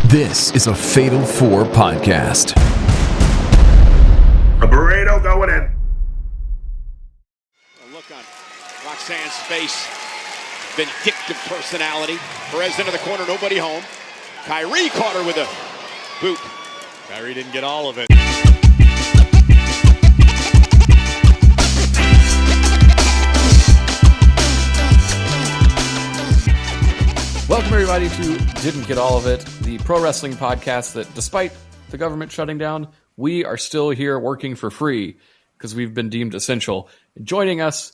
This is a Fatal 4 podcast. A burrito going in. A look on Roxanne's face. Vindictive personality. Perez into the corner, nobody home. Kyrie caught her with a boot. Kyrie didn't get all of it. Welcome, everybody, to Didn't Get All of It, the pro wrestling podcast that, despite the government shutting down, we are still here working for free because we've been deemed essential. And joining us,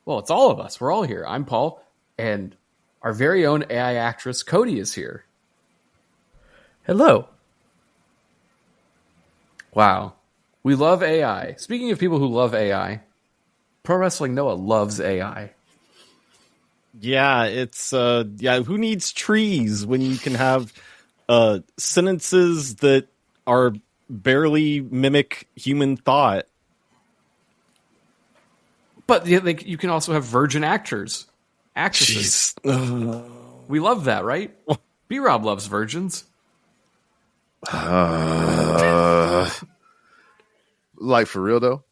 well, it's all of us. We're all here. I'm Paul, and our very own AI actress, Cody, is here. Hello. Wow. We love AI. Speaking of people who love AI, Pro Wrestling Noah loves AI. Yeah, it's who needs trees when you can have sentences that are barely mimic human thought? But you can also have virgin actresses. We love that, right? B-Rob loves virgins. Like, for real though,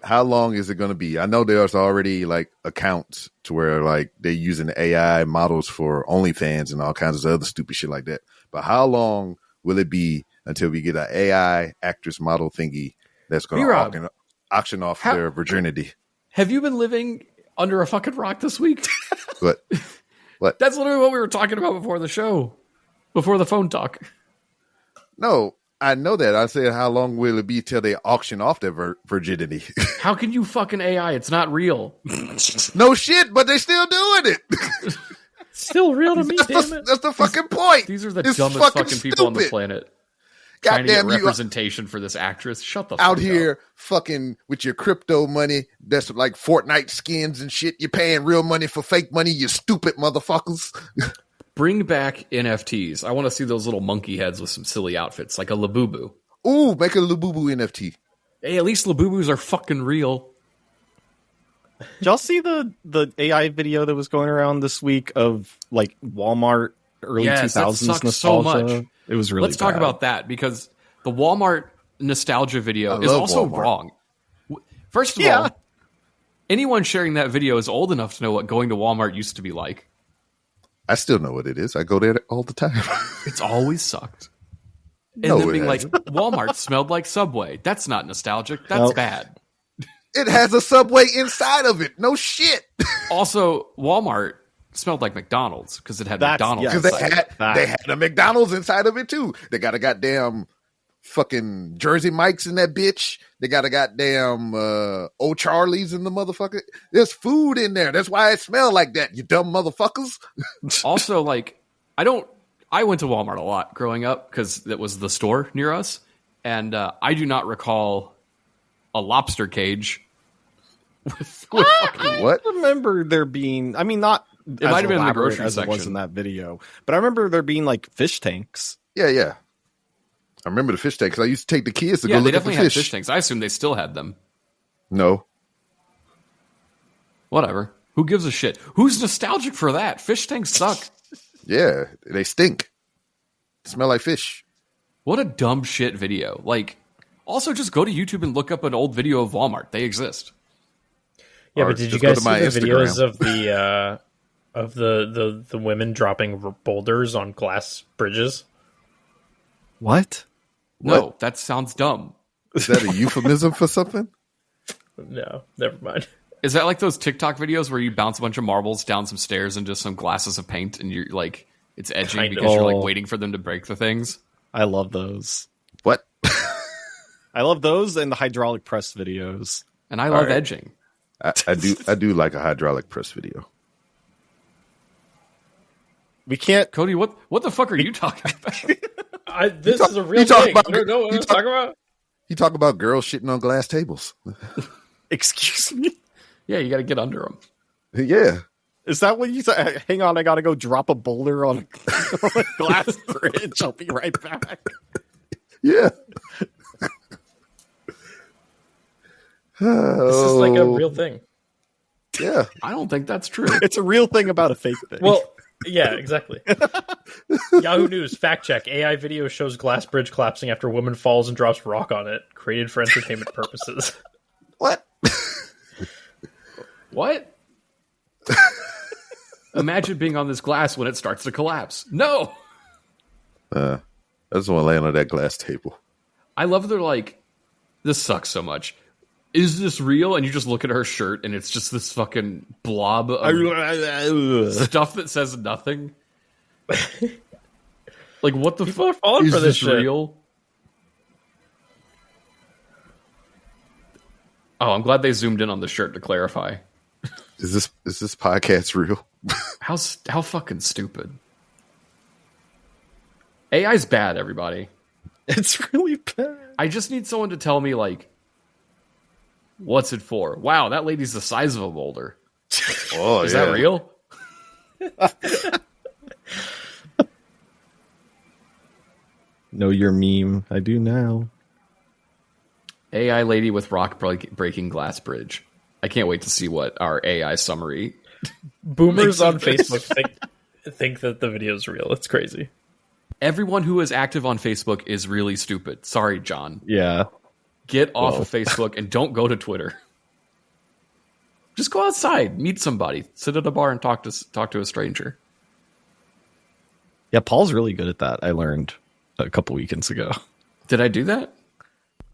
how long is it going to be? I know there's already like accounts to where like they're using AI models for OnlyFans and all kinds of other stupid shit like that. But how long will it be until we get an AI actress model thingy that's going to auction off their virginity? Have you been living under a fucking rock this week? What? That's literally what we were talking about before the show, before the phone talk. No, I know that. I said, how long will it be till they auction off their virginity? How can you fucking AI? It's not real. No shit, but they still doing it. Still real to me, damn it. That's the fucking point. These are the dumbest fucking people on the planet. Trying to get representation for this actress. Shut the fuck up. Out here fucking with your crypto money. That's like Fortnite skins and shit. You're paying real money for fake money, you stupid motherfuckers. Bring back NFTs. I want to see those little monkey heads with some silly outfits, like a Labubu. Ooh, make a Labubu NFT. Hey, at least Labubus are fucking real. Did y'all see the AI video that was going around this week of like Walmart early 2000s nostalgia? So much. It was really Let's talk about that, because the Walmart nostalgia video is also wrong. First of all, anyone sharing that video is old enough to know what going to Walmart used to be like. I still know what it is. I go there all the time. It's always sucked. And then being like, Walmart smelled like Subway. That's not nostalgic. That's bad. It has a Subway inside of it. No shit. Also, Walmart smelled like McDonald's because it had McDonald's. Because they had a McDonald's inside of it too. They got a goddamn fucking Jersey Mike's in that bitch. They got a goddamn O'Charlie's in the motherfucker. There's food in there. That's why it smelled like that, you dumb motherfuckers. Also, like, I went to Walmart a lot growing up because that was the store near us. And I do not recall a lobster cage. I remember there being, I mean, not it might have been in the grocery as section. It was in that video, but I remember there being like fish tanks. Yeah. I remember the fish tank because I used to take the kids to go look at the fish. They definitely had fish tanks. I assume they still had them. No. Whatever. Who gives a shit? Who's nostalgic for that? Fish tanks suck. Yeah, they stink. Smell like fish. What a dumb shit video. Like, also just go to YouTube and look up an old video of Walmart. They exist. Yeah, but did you guys see the videos of the women dropping boulders on glass bridges? What? No, that sounds dumb. Is that a euphemism for something? No, never mind. Is that like those TikTok videos where you bounce a bunch of marbles down some stairs into some glasses of paint and you're like, it's edging because you're like waiting for them to break the things? I love those. What? I love those and the hydraulic press videos. And I love edging. I do like a hydraulic press video. We can't. Cody, what the fuck are you talking about? This is a real thing. I don't know what I'm talking about. You talk about girls shitting on glass tables. Excuse me? Yeah, you got to get under them. Yeah. Is that what you said? Hang on, I got to go drop a boulder on a glass bridge. I'll be right back. Yeah. This is like a real thing. Yeah. I don't think that's true. It's a real thing about a fake thing. Well, Yeah, exactly. Yahoo News, fact check. AI video shows glass bridge collapsing after woman falls and drops rock on it. Created for entertainment purposes. What? What? Imagine being on this glass when it starts to collapse. No! I just want to land on that glass table. I love they're like, this sucks so much. Is this real? And you just look at her shirt and it's just this fucking blob of stuff that says nothing. Like, what the fuck? Is for this shit. Real? Oh, I'm glad they zoomed in on the shirt to clarify. Is this podcast real? How fucking stupid. AI's bad, everybody. It's really bad. I just need someone to tell me, like, what's it for? Wow, that lady's the size of a boulder. Oh, Is that real? Know your meme. I do now. AI lady with rock breaking glass bridge. I can't wait to see what our AI summary. Boomers on Facebook think that the video is real. It's crazy. Everyone who is active on Facebook is really stupid. Sorry, John. Yeah. Get off of Facebook and don't go to Twitter. Just go outside, meet somebody, sit at a bar and talk to a stranger. Yeah, Paul's really good at that. I learned a couple weekends ago. Did I do that?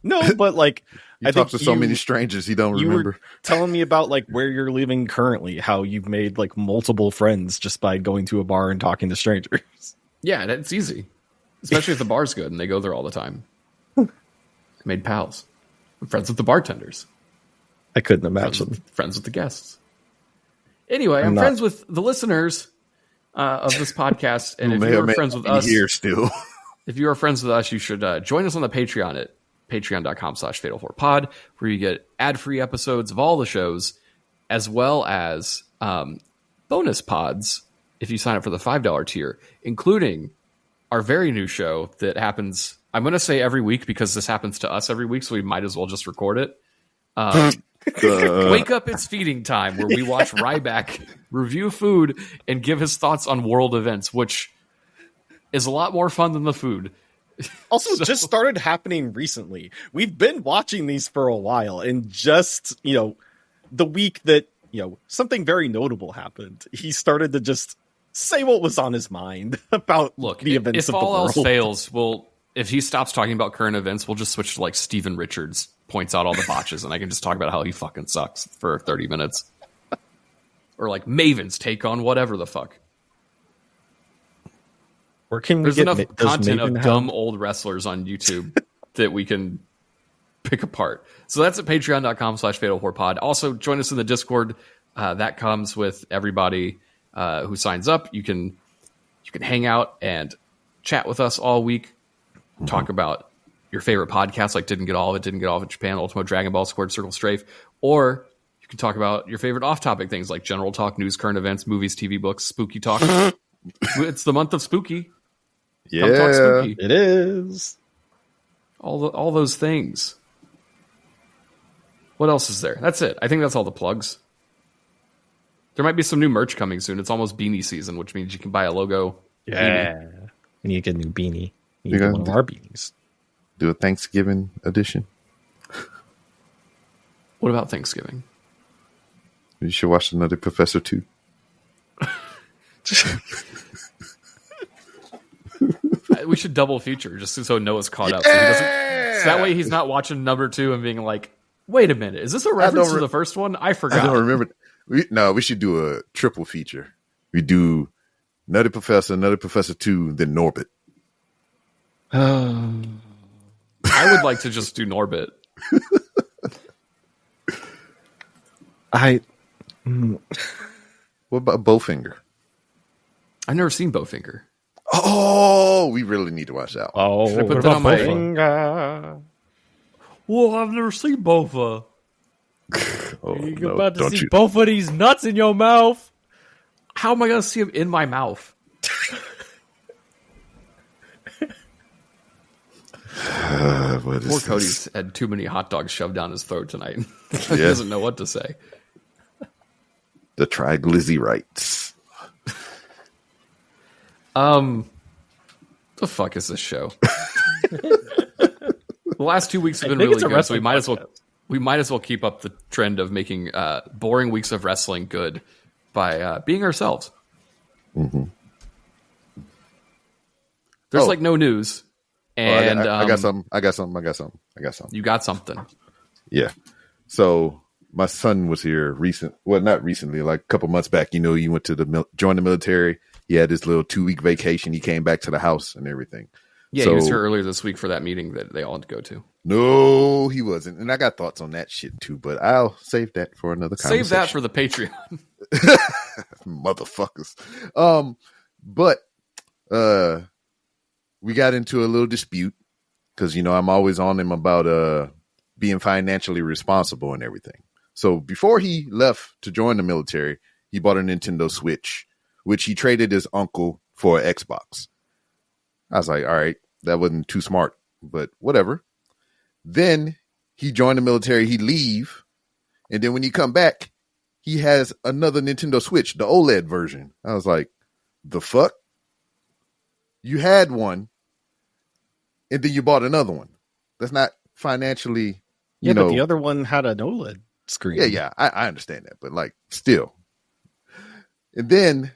No, but like I talked to so many strangers he don't remember. Were telling me about like where you're living currently, how you've made like multiple friends just by going to a bar and talking to strangers. Yeah, it's easy. Especially if the bar's good and they go there all the time. I made pals. I'm friends with the bartenders. I couldn't imagine. Friends with the guests. Anyway, I'm friends with the listeners of this podcast. And if you're friends with us, here still. If you are friends with us, you should join us on the Patreon at patreon.com/fatal4pod, where you get ad-free episodes of all the shows, as well as bonus pods if you sign up for the $5 tier, including our very new show that happens, I'm going to say every week because this happens to us every week, so we might as well just record it. Wake Up, It's Feeding Time, where we watch Ryback review food and give his thoughts on world events, which is a lot more fun than the food. Also, just started happening recently. We've been watching these for a while, and just, the week that, something very notable happened, he started to just say what was on his mind about the events of the world. If all else fails, if he stops talking about current events, we'll just switch to like Steven Richards points out all the botches, and I can just talk about how he fucking sucks for 30 minutes. Or like Maven's take on whatever the fuck. Or can There's enough content of dumb old wrestlers on YouTube that we can pick apart. So that's at patreon.com/fatal4pod. Also, join us in the Discord. That comes with everybody who signs up. You can hang out and chat with us all week. Talk about your favorite podcasts like Didn't Get All of It Japan, Ultimo Dragon Ball, Squared Circle Strafe. Or you can talk about your favorite off-topic things like general talk, news, current events, movies, TV, books, spooky talk. It's the month of spooky. Yeah, Come talk spooky. It is. All those things. What else is there? That's it. I think that's all the plugs. There might be some new merch coming soon. It's almost beanie season, which means you can buy a logo. Yeah. Beanie. We need to get a new beanie. We need to get one of our beanies. Do a Thanksgiving edition. What about Thanksgiving? You should watch another Professor 2. We should double feature just so Noah's caught up. So that way he's not watching number 2 and being like, wait a minute, is this a reference to the first one? I forgot. I don't remember. We should do a triple feature. We do Nutty Professor 2, then Norbit. I would like to just do Norbit. What about Bowfinger? I've never seen Bowfinger. Oh, we really need to watch that one. Oh, should I put that on my... Well, I've never seen Bofa. You're about to see both of these nuts in your mouth. How am I going to see them in my mouth? Poor Cody's had too many hot dogs shoved down his throat tonight. He doesn't know what to say. The triglycerides. The fuck is this show? The last 2 weeks have been really good, so we might as well keep up the trend of making boring weeks of wrestling good by being ourselves. Mm-hmm. There's like no news, and I got something. You got something. Yeah. So my son was here not recently, like a couple months back. You know, he went to join the military. He had this little 2-week vacation. He came back to the house and everything. Yeah, he was here earlier this week for that meeting that they all had to go to. No, he wasn't. And I got thoughts on that shit too, but I'll save that for another conversation. Save that for the Patreon. Motherfuckers. But we got into a little dispute because, you know, I'm always on him about being financially responsible and everything. So before he left to join the military, he bought a Nintendo Switch, which he traded his uncle for an Xbox. I was like, all right, that wasn't too smart, but whatever. Then he joined the military, he'd leave, and then when he come back, he has another Nintendo Switch, the OLED version. I was like, the fuck? You had one, and then you bought another one. That's not financially, you know. But the other one had an OLED screen. Yeah, I understand that, but like, still. And then,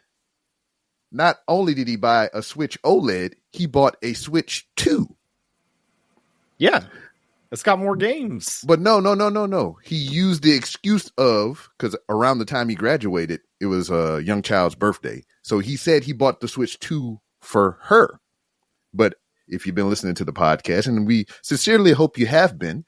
not only did he buy a Switch OLED, he bought a Switch 2. Yeah. It's got more games. But no. He used the excuse of, because around the time he graduated, it was a young child's birthday. So he said he bought the Switch 2 for her. But if you've been listening to the podcast, and we sincerely hope you have been,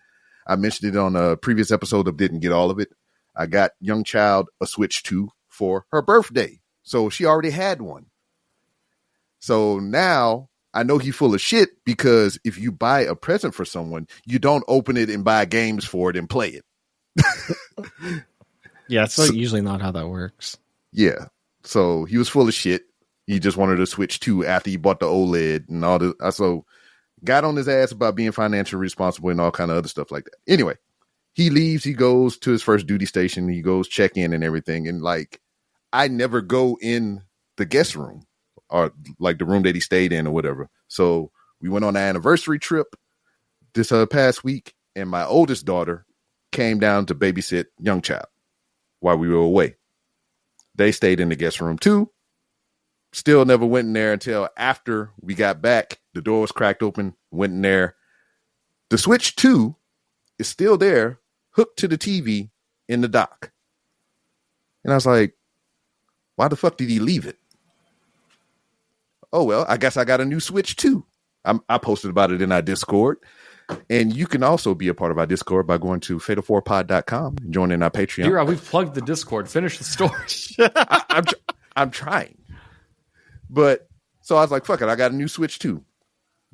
I mentioned it on a previous episode of Didn't Get All of It. I got young child a Switch 2 for her birthday. So she already had one. So now I know he's full of shit because if you buy a present for someone, you don't open it and buy games for it and play it. Yeah, it's usually not how that works. Yeah. So he was full of shit. He just wanted to Switch 2 after he bought the OLED and all the. So got on his ass about being financially responsible and all kind of other stuff like that. Anyway, he leaves. He goes to his first duty station. He goes check in and everything. And like, I never go in the guest room or like the room that he stayed in or whatever. So we went on an anniversary trip this past week, and my oldest daughter came down to babysit young child while we were away. They stayed in the guest room too. Still never went in there until after we got back. The door was cracked open, went in there. The Switch 2 is still there, hooked to the TV in the dock. And I was like, why the fuck did he leave it? Oh, well, I guess I got a new Switch too. I posted about it in our Discord. And you can also be a part of our Discord by going to fatal4pod.com and joining our Patreon. D-Rod, we've plugged the Discord. Finish the story. I'm trying. But so I was like, fuck it. I got a new Switch too.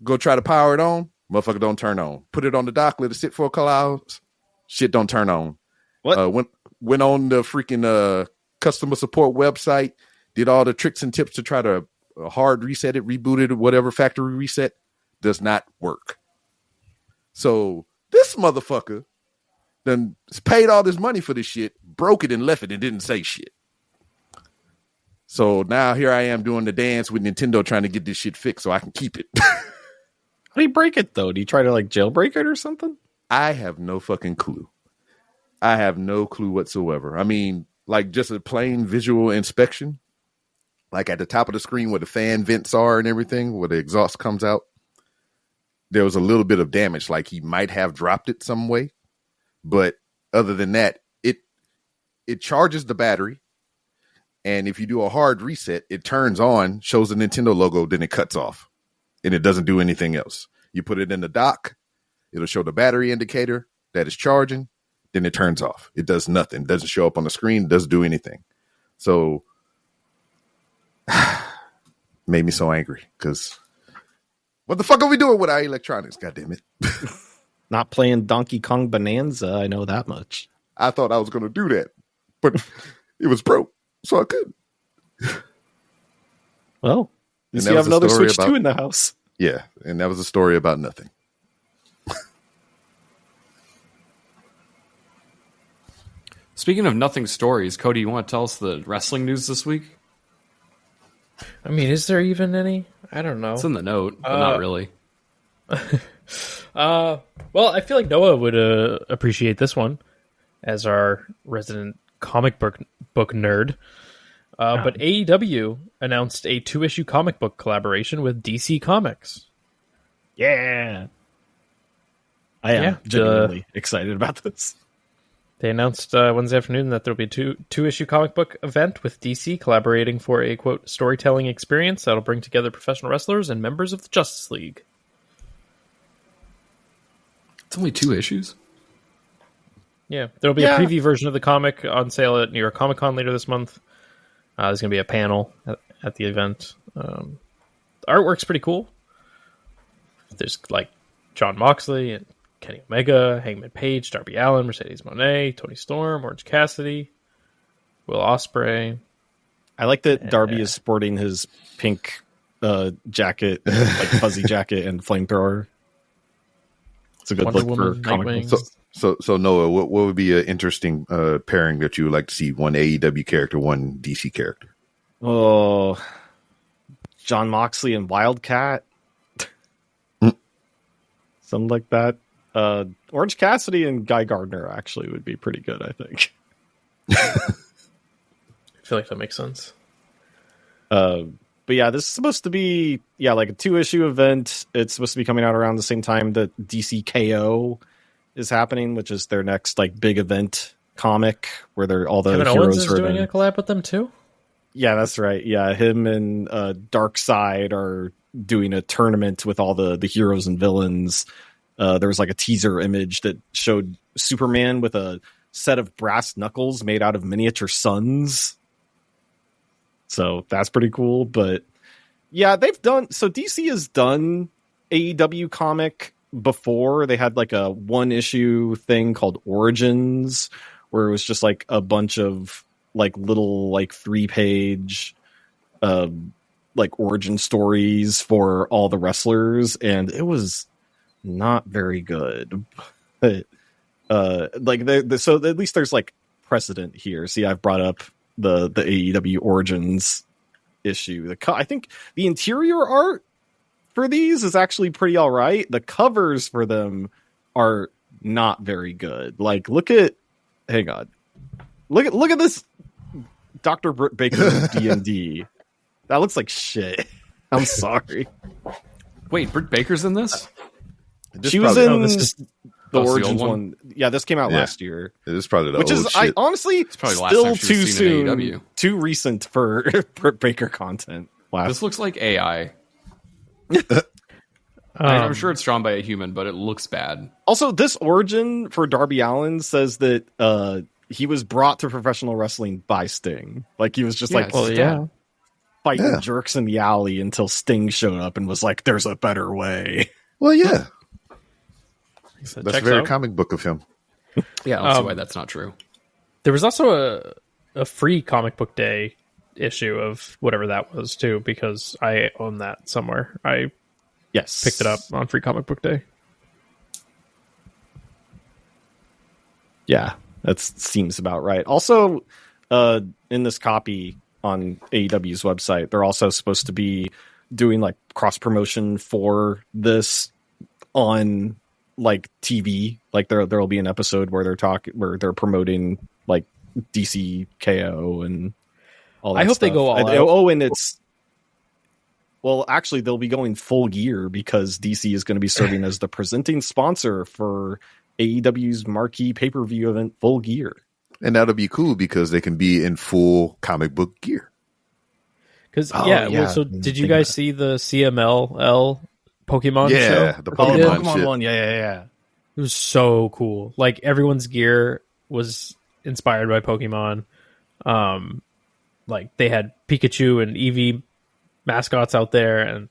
Go try to power it on. Motherfucker don't turn on. Put it on the dock. Let it sit for a couple hours. Shit don't turn on. What? Went on the freaking customer support website. Did all the tricks and tips to try to hard reset it, reboot it, or whatever, factory reset. Does not work. So this motherfucker then paid all this money for this shit, broke it and left it and didn't say shit. So now here I am doing the dance with Nintendo trying to get this shit fixed so I can keep it. How did he break it though? Did he try to like jailbreak it or something? I have no fucking clue. I have no clue whatsoever. I mean, like just a plain visual inspection, like at the top of the screen where the fan vents are and everything, where the exhaust comes out, there was a little bit of damage. Like he might have dropped it some way. But other than that, it charges the battery. And if you do a hard reset, it turns on, shows the Nintendo logo, then it cuts off. And it doesn't do anything else. You put it in the dock, it'll show the battery indicator that it's charging, then it turns off. It does nothing. It doesn't show up on the screen, doesn't do anything. So made me so angry because what the fuck are we doing with our electronics? God damn it. Not playing Donkey Kong Bonanza, I know that much. I thought I was going to do that, but it was broke, so I couldn't. Well, you have another Switch 2 in the house. Yeah, and that was a story about nothing. Speaking of nothing stories, Cody, you want to tell us the wrestling news this week? I mean, is there even any? I don't know. It's in the note, but not really. Well, I feel like Noah would appreciate this one as our resident comic book nerd. But AEW announced a 2-issue comic book collaboration with DC Comics. Yeah. I am genuinely excited about this. They announced Wednesday afternoon that there'll be a two-issue comic book event with DC collaborating for a, quote, storytelling experience that'll bring together professional wrestlers and members of the Justice League. It's only 2 issues? Yeah, there'll be a preview version of the comic on sale at New York Comic Con later this month. There's going to be a panel at the event. The artwork's pretty cool. There's like Jon Moxley and Kenny Omega, Hangman Page, Darby Allin, Mercedes Moné, Tony Storm, Orange Cassidy, Will Ospreay. I like that Darby is sporting his pink jacket, like fuzzy jacket and flamethrower. It's a good Wonder look Woman, for comic books. So Noah, what would be an interesting pairing that you would like to see? One AEW character, one DC character. Oh, Jon Moxley and Wildcat. Something like that. Orange Cassidy and Guy Gardner actually would be pretty good, I think. I feel like that makes sense. But yeah, this is supposed to be like a 2-issue event. It's supposed to be coming out around the same time that DC KO is happening, which is their next like big event comic where they're all the Kevin heroes Owens is are doing a collab with them too. Yeah, that's right. Yeah, him and Darkseid are doing a tournament with all the heroes and villains. There was like a teaser image that showed Superman with a set of brass knuckles made out of miniature suns. So that's pretty cool. But yeah, DC has done AEW comic before. They had like a 1-issue thing called Origins, where it was just like a bunch of like little like 3-page like origin stories for all the wrestlers, and it was not very good. But so at least there's like precedent here. See, I've brought up the AEW Origins issue. I think the interior art for these is actually pretty all right. The covers for them are not very good. Like, look at this Dr. Britt Baker D&D. That looks like shit. I'm sorry. Wait, Britt Baker's in this? She was in the Origins one. Yeah, this came out last year. This is probably the which old is shit. Honestly it's probably still too soon, AEW. too recent for Britt Baker content. Wow. This looks like AI. I'm sure it's drawn by a human, but it looks bad. Also, this origin for Darby Allin says that he was brought to professional wrestling by Sting. Like, he was just fighting jerks in the alley until Sting showed up and was like, there's a better way. Well, yeah. That's very comic book of him. Yeah, I don't see why that's not true. There was also a free comic book day issue of whatever that was too, because I own that somewhere. I picked it up on Free Comic Book Day. Yeah, that seems about right. Also, in this copy on AEW's website, they're also supposed to be doing like cross promotion for this on like TV. Like there'll be an episode where they're promoting like DC KO and all that. I hope they go all out. Oh, and it's actually they'll be going full gear because DC is going to be serving as the presenting sponsor for AEW's marquee pay-per-view event, Full Gear. And that'll be cool because they can be in full comic book gear. Because so did you guys see the CMLL Pokemon show? Yeah, the Pokemon one. Yeah. It was so cool. Like, everyone's gear was inspired by Pokemon. Like, they had Pikachu and Eevee mascots out there, and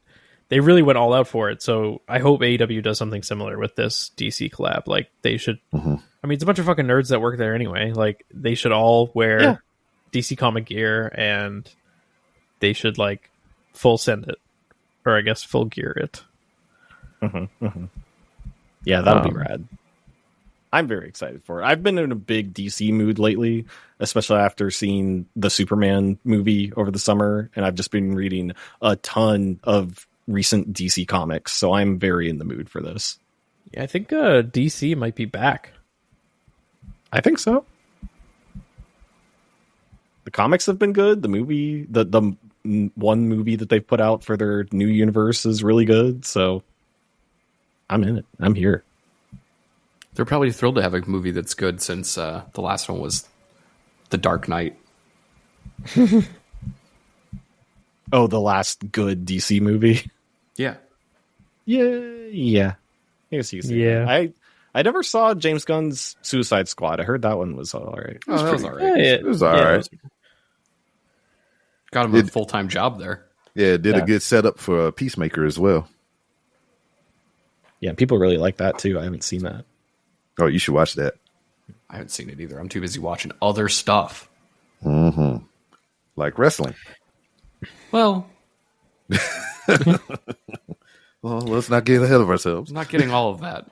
they really went all out for it. So I hope AEW does something similar with this DC collab. Like, they should. I mean, it's a bunch of fucking nerds that work there anyway. Like, they should all wear DC comic gear, and they should like full send it, or I guess full gear it. Yeah, that'll be rad. I'm very excited for it. I've been in a big DC mood lately, especially after seeing the Superman movie over the summer, and I've just been reading a ton of recent DC comics, so I'm very in the mood for this. Yeah, I think DC might be back. I think so. The comics have been good. The movie, the one movie that they've put out for their new universe is really good, so I'm in it. I'm here. They're probably thrilled to have a movie that's good since the last one was The Dark Knight. Oh, the last good DC movie? Yeah. Yeah. I guess you can say that. I never saw James Gunn's Suicide Squad. I heard that one was all right. Oh, that was all right. It was all right. Got him a full-time job there. Yeah, it did a good setup for Peacemaker as well. Yeah, people really like that too. I haven't seen that. Oh, you should watch that. I haven't seen it either. I'm too busy watching other stuff. Mm-hmm. Like wrestling. Well, let's not get ahead of ourselves. I'm not getting all of that.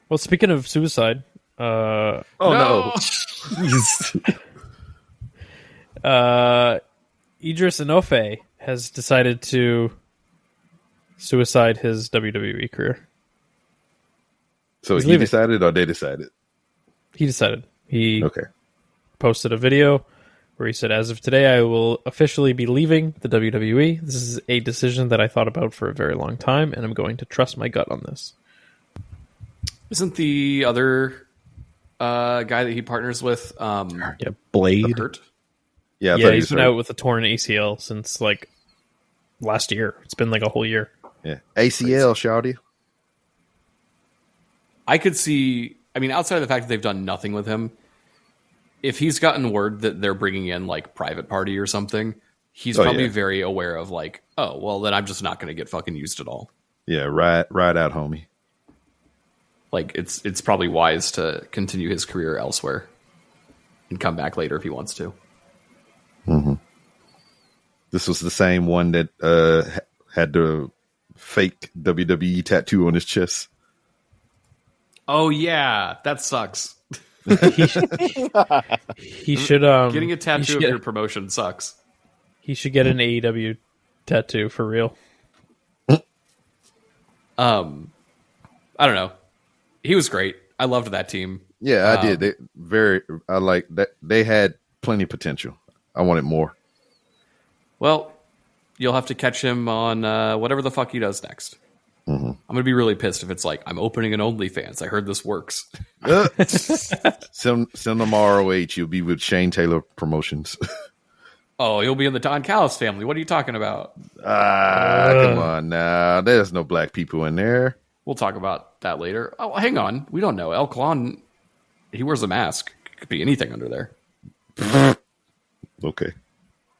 Well, speaking of suicide, No. Idris Enofe has decided to suicide his WWE career. So He's he leaving. decided or they decided? He decided. He Okay. posted a video where he said, "As of today, I will officially be leaving the WWE. This is a decision that I thought about for a very long time, and I'm going to trust my gut on this." Isn't the other guy that he partners with Blade. hurt? Yeah, I Yeah, thought he he's was been hurt. out with a torn ACL since like last year. It's been like a whole year. Yeah. ACL, shawty. I could see, I mean, outside of the fact that they've done nothing with him, if he's gotten word that they're bringing in like Private Party or something, he's probably very aware of like, oh, well, then I'm just not going to get fucking used at all. Yeah, ride out, homie. Like, it's probably wise to continue his career elsewhere and come back later if he wants to. Mm-hmm. This was the same one that had the fake WWE tattoo on his chest. Oh, yeah, that sucks. He should Getting a tattoo of your promotion sucks. He should get an AEW tattoo for real. I don't know. He was great. I loved that team. Yeah, I did. I like that. They had plenty of potential. I wanted more. Well, you'll have to catch him on whatever the fuck he does next. Mm-hmm. I'm going to be really pissed if it's like, I'm opening an OnlyFans. I heard this works. Send them ROH. You'll be with Shane Taylor Promotions. Oh, you'll be in the Don Callis family. What are you talking about? Come on now. There's no black people in there. We'll talk about that later. Oh, hang on. We don't know. El Klon, he wears a mask. Could be anything under there. Okay.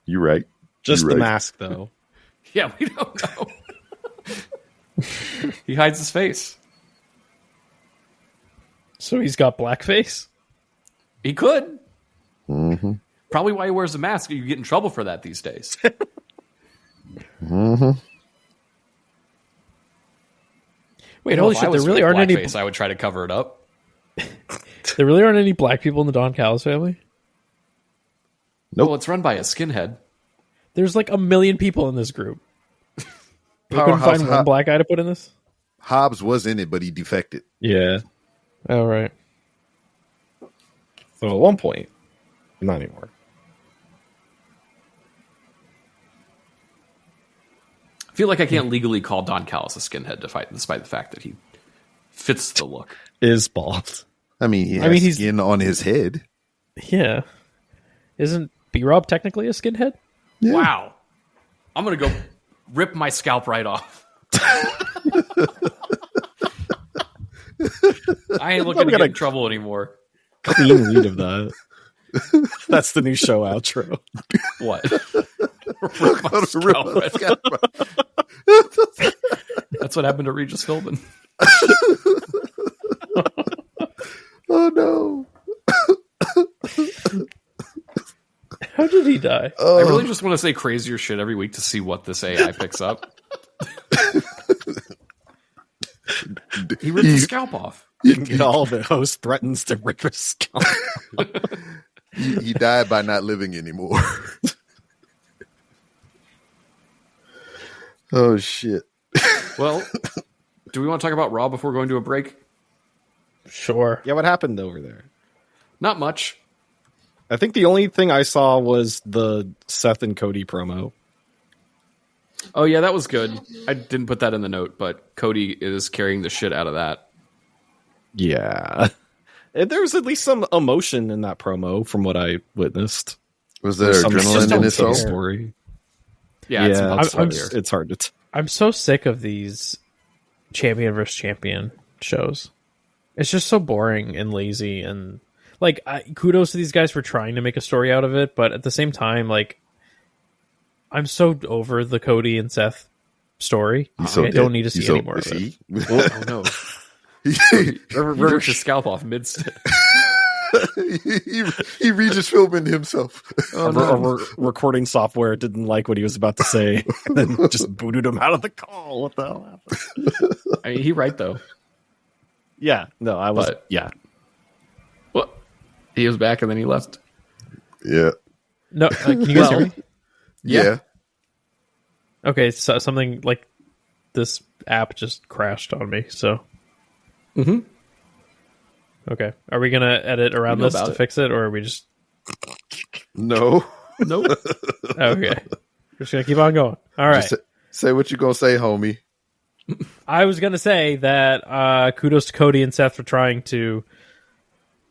You're right. Just You're the right. mask, though. Yeah, we don't know. He hides his face. So he's got blackface? He could. Mm-hmm. Probably why he wears a mask. You get in trouble for that these days. Mm-hmm. Wait, holy shit, there really aren't any... I would try to cover it up. There really aren't any black people in the Don Callis family? Nope. Well, it's run by a skinhead. There's like 1 million people in this group. You couldn't Powerhouse find one black guy to put in this? Hobbs was in it, but he defected. Yeah. Oh, right. So at one point, not anymore. I feel like I can't legally call Don Callis a skinhead despite the fact that he fits the look. Is bald. I mean, he has he's- skin on his head. Yeah. Isn't B-Rob technically a skinhead? Yeah. Wow. I'm going to go rip my scalp right off. I ain't looking to get in trouble anymore. Clean read of that. That's the new show outro. What? Rip my scalp right off. That's what happened to Regis Philbin. Oh, no. How did he die? I really just want to say crazier shit every week to see what this AI picks up. He ripped his scalp off. Didn't get all of it. Host threatens to rip his scalp. He died by not living anymore. Oh shit. Well, do we want to talk about Raw before going to a break? Sure. Yeah, what happened over there? Not much. I think the only thing I saw was the Seth and Cody promo. Oh yeah, that was good. I didn't put that in the note, but Cody is carrying the shit out of that. Yeah. There was at least some emotion in that promo from what I witnessed. Was there Some adrenaline in his soul? story. Yeah, It's hard to I'm so sick of these champion versus champion shows. It's just so boring and lazy, and like kudos to these guys for trying to make a story out of it, but at the same time, like I'm so over the Cody and Seth story. I don't need to see any more of it. Oh no. Ripped his scalp off mid he Regis filming himself. Our recording software didn't like what he was about to say and then just booted him out of the call. What the hell happened? I mean, he right though. Yeah, no, I was. But- yeah, What? He was back and then he left. Yeah. No, can you guys hear me? Yeah. Okay, so something like this app just crashed on me. So, okay, are we gonna edit around this to fix it, or are we just No. Nope. okay? We're just gonna keep on going. All right. Just say what you gonna say, homie. I was gonna say that kudos to Cody and Seth for trying to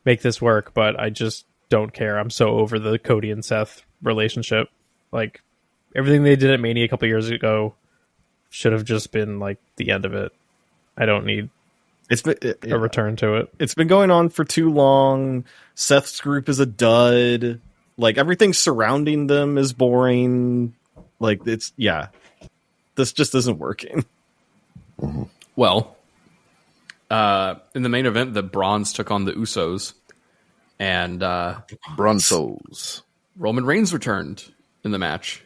make this work, but I just don't care. I'm so over the Cody and Seth relationship. Like everything they did at Mania a couple years ago should have just been like the end of it. I don't need it's been a return to it. It's been going on for too long. Seth's group is a dud. Like everything surrounding them is boring. Like this just isn't working. Well, in the main event, the Bronze took on the Usos, and Bronzos. Roman Reigns returned in the match.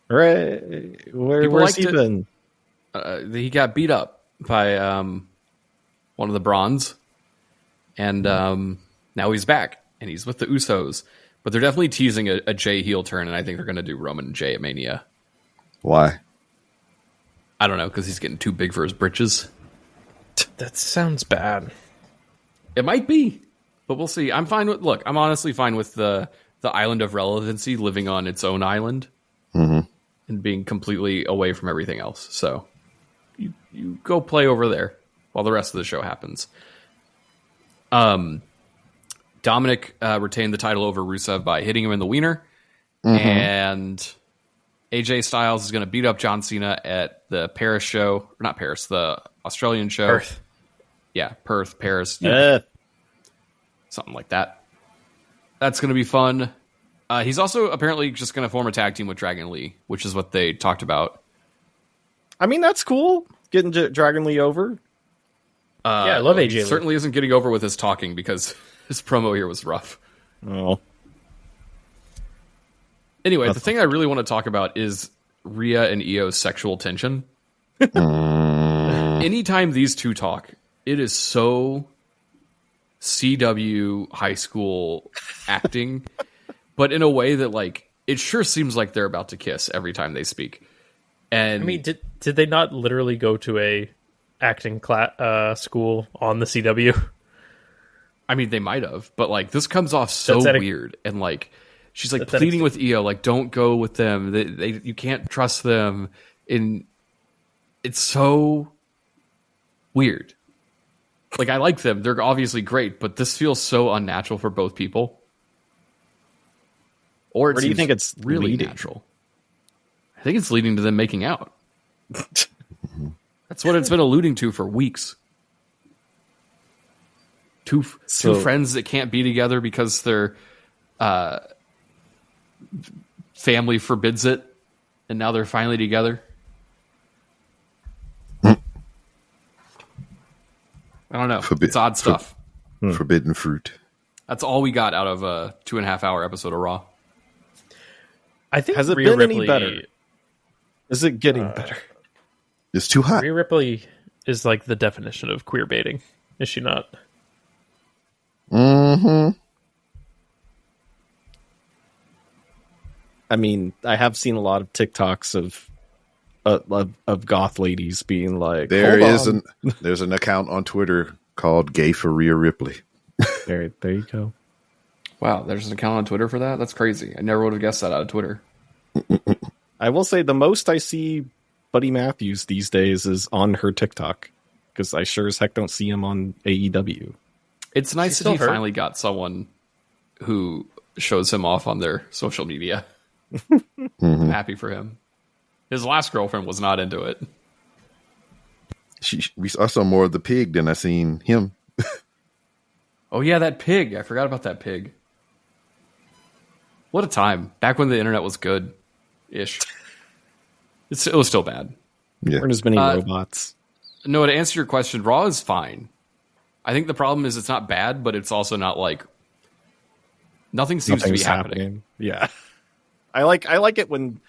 Right? Where's he been? He got beat up by one of the Bronze, and now he's back, and he's with the Usos. But they're definitely teasing a Jay heel turn, and I think they're going to do Roman and Jay at Mania. Why? I don't know, because he's getting too big for his britches. That sounds bad. It might be, but we'll see. I'm honestly fine with the island of relevancy living on its own island and being completely away from everything else. So you go play over there while the rest of the show happens. Dominic retained the title over Rusev by hitting him in the wiener, and AJ Styles is going to beat up John Cena at the Paris show. Or not Paris, the Australian show. Perth. Yeah, Perth, Paris. Something like that. That's going to be fun. He's also apparently just going to form a tag team with Dragon Lee, which is what they talked about. I mean, that's cool. Getting Dragon Lee over. Yeah, I love AJ He Lee. certainly isn't getting over with his talking because his promo here was rough. Oh. Anyway, the thing I really want to talk about is Rhea and Io's sexual tension. Anytime these two talk, it is so CW high school acting, but in a way that like it sure seems like they're about to kiss every time they speak. And I mean, did they not literally go to a acting school on the CW? I mean, they might have, but like this comes off so weird, and like she's like pleading with Io, like don't go with them. They you can't trust them. And it's so weird. Like I like them; they're obviously great, but this feels so unnatural for both people. Or do you think it's really leading? Natural? I think it's leading to them making out. That's what it's been alluding to for weeks. Two friends that can't be together because their family forbids it, and now they're finally together. I don't know. It's odd stuff. Forbidden fruit. That's all we got out of a 2.5-hour episode of Raw. I think has it Rhea been Ripley, any better? Is it getting better? It's too hot. Rhea Ripley is like the definition of queer baiting, is she not? Mm-hmm. I mean, I have seen a lot of TikToks of goth ladies being like, There's an account on Twitter called Gay for Rhea Ripley. there you go. Wow, there's an account on Twitter for that? That's crazy. I never would have guessed that out of Twitter. I will say the most I see Buddy Matthews these days is on her TikTok, because I sure as heck don't see him on AEW. It's nice that he finally got someone who shows him off on their social media. I'm happy for him. His last girlfriend was not into it. We saw more of the pig than I seen him. Oh yeah, that pig. I forgot about that pig. What a time. Back when the internet was good-ish. It was still bad. Yeah. Weren't as many robots. No, to answer your question, Raw is fine. I think the problem is it's not bad, but it's also not like... Nothing seems to be happening. Yeah. I like it when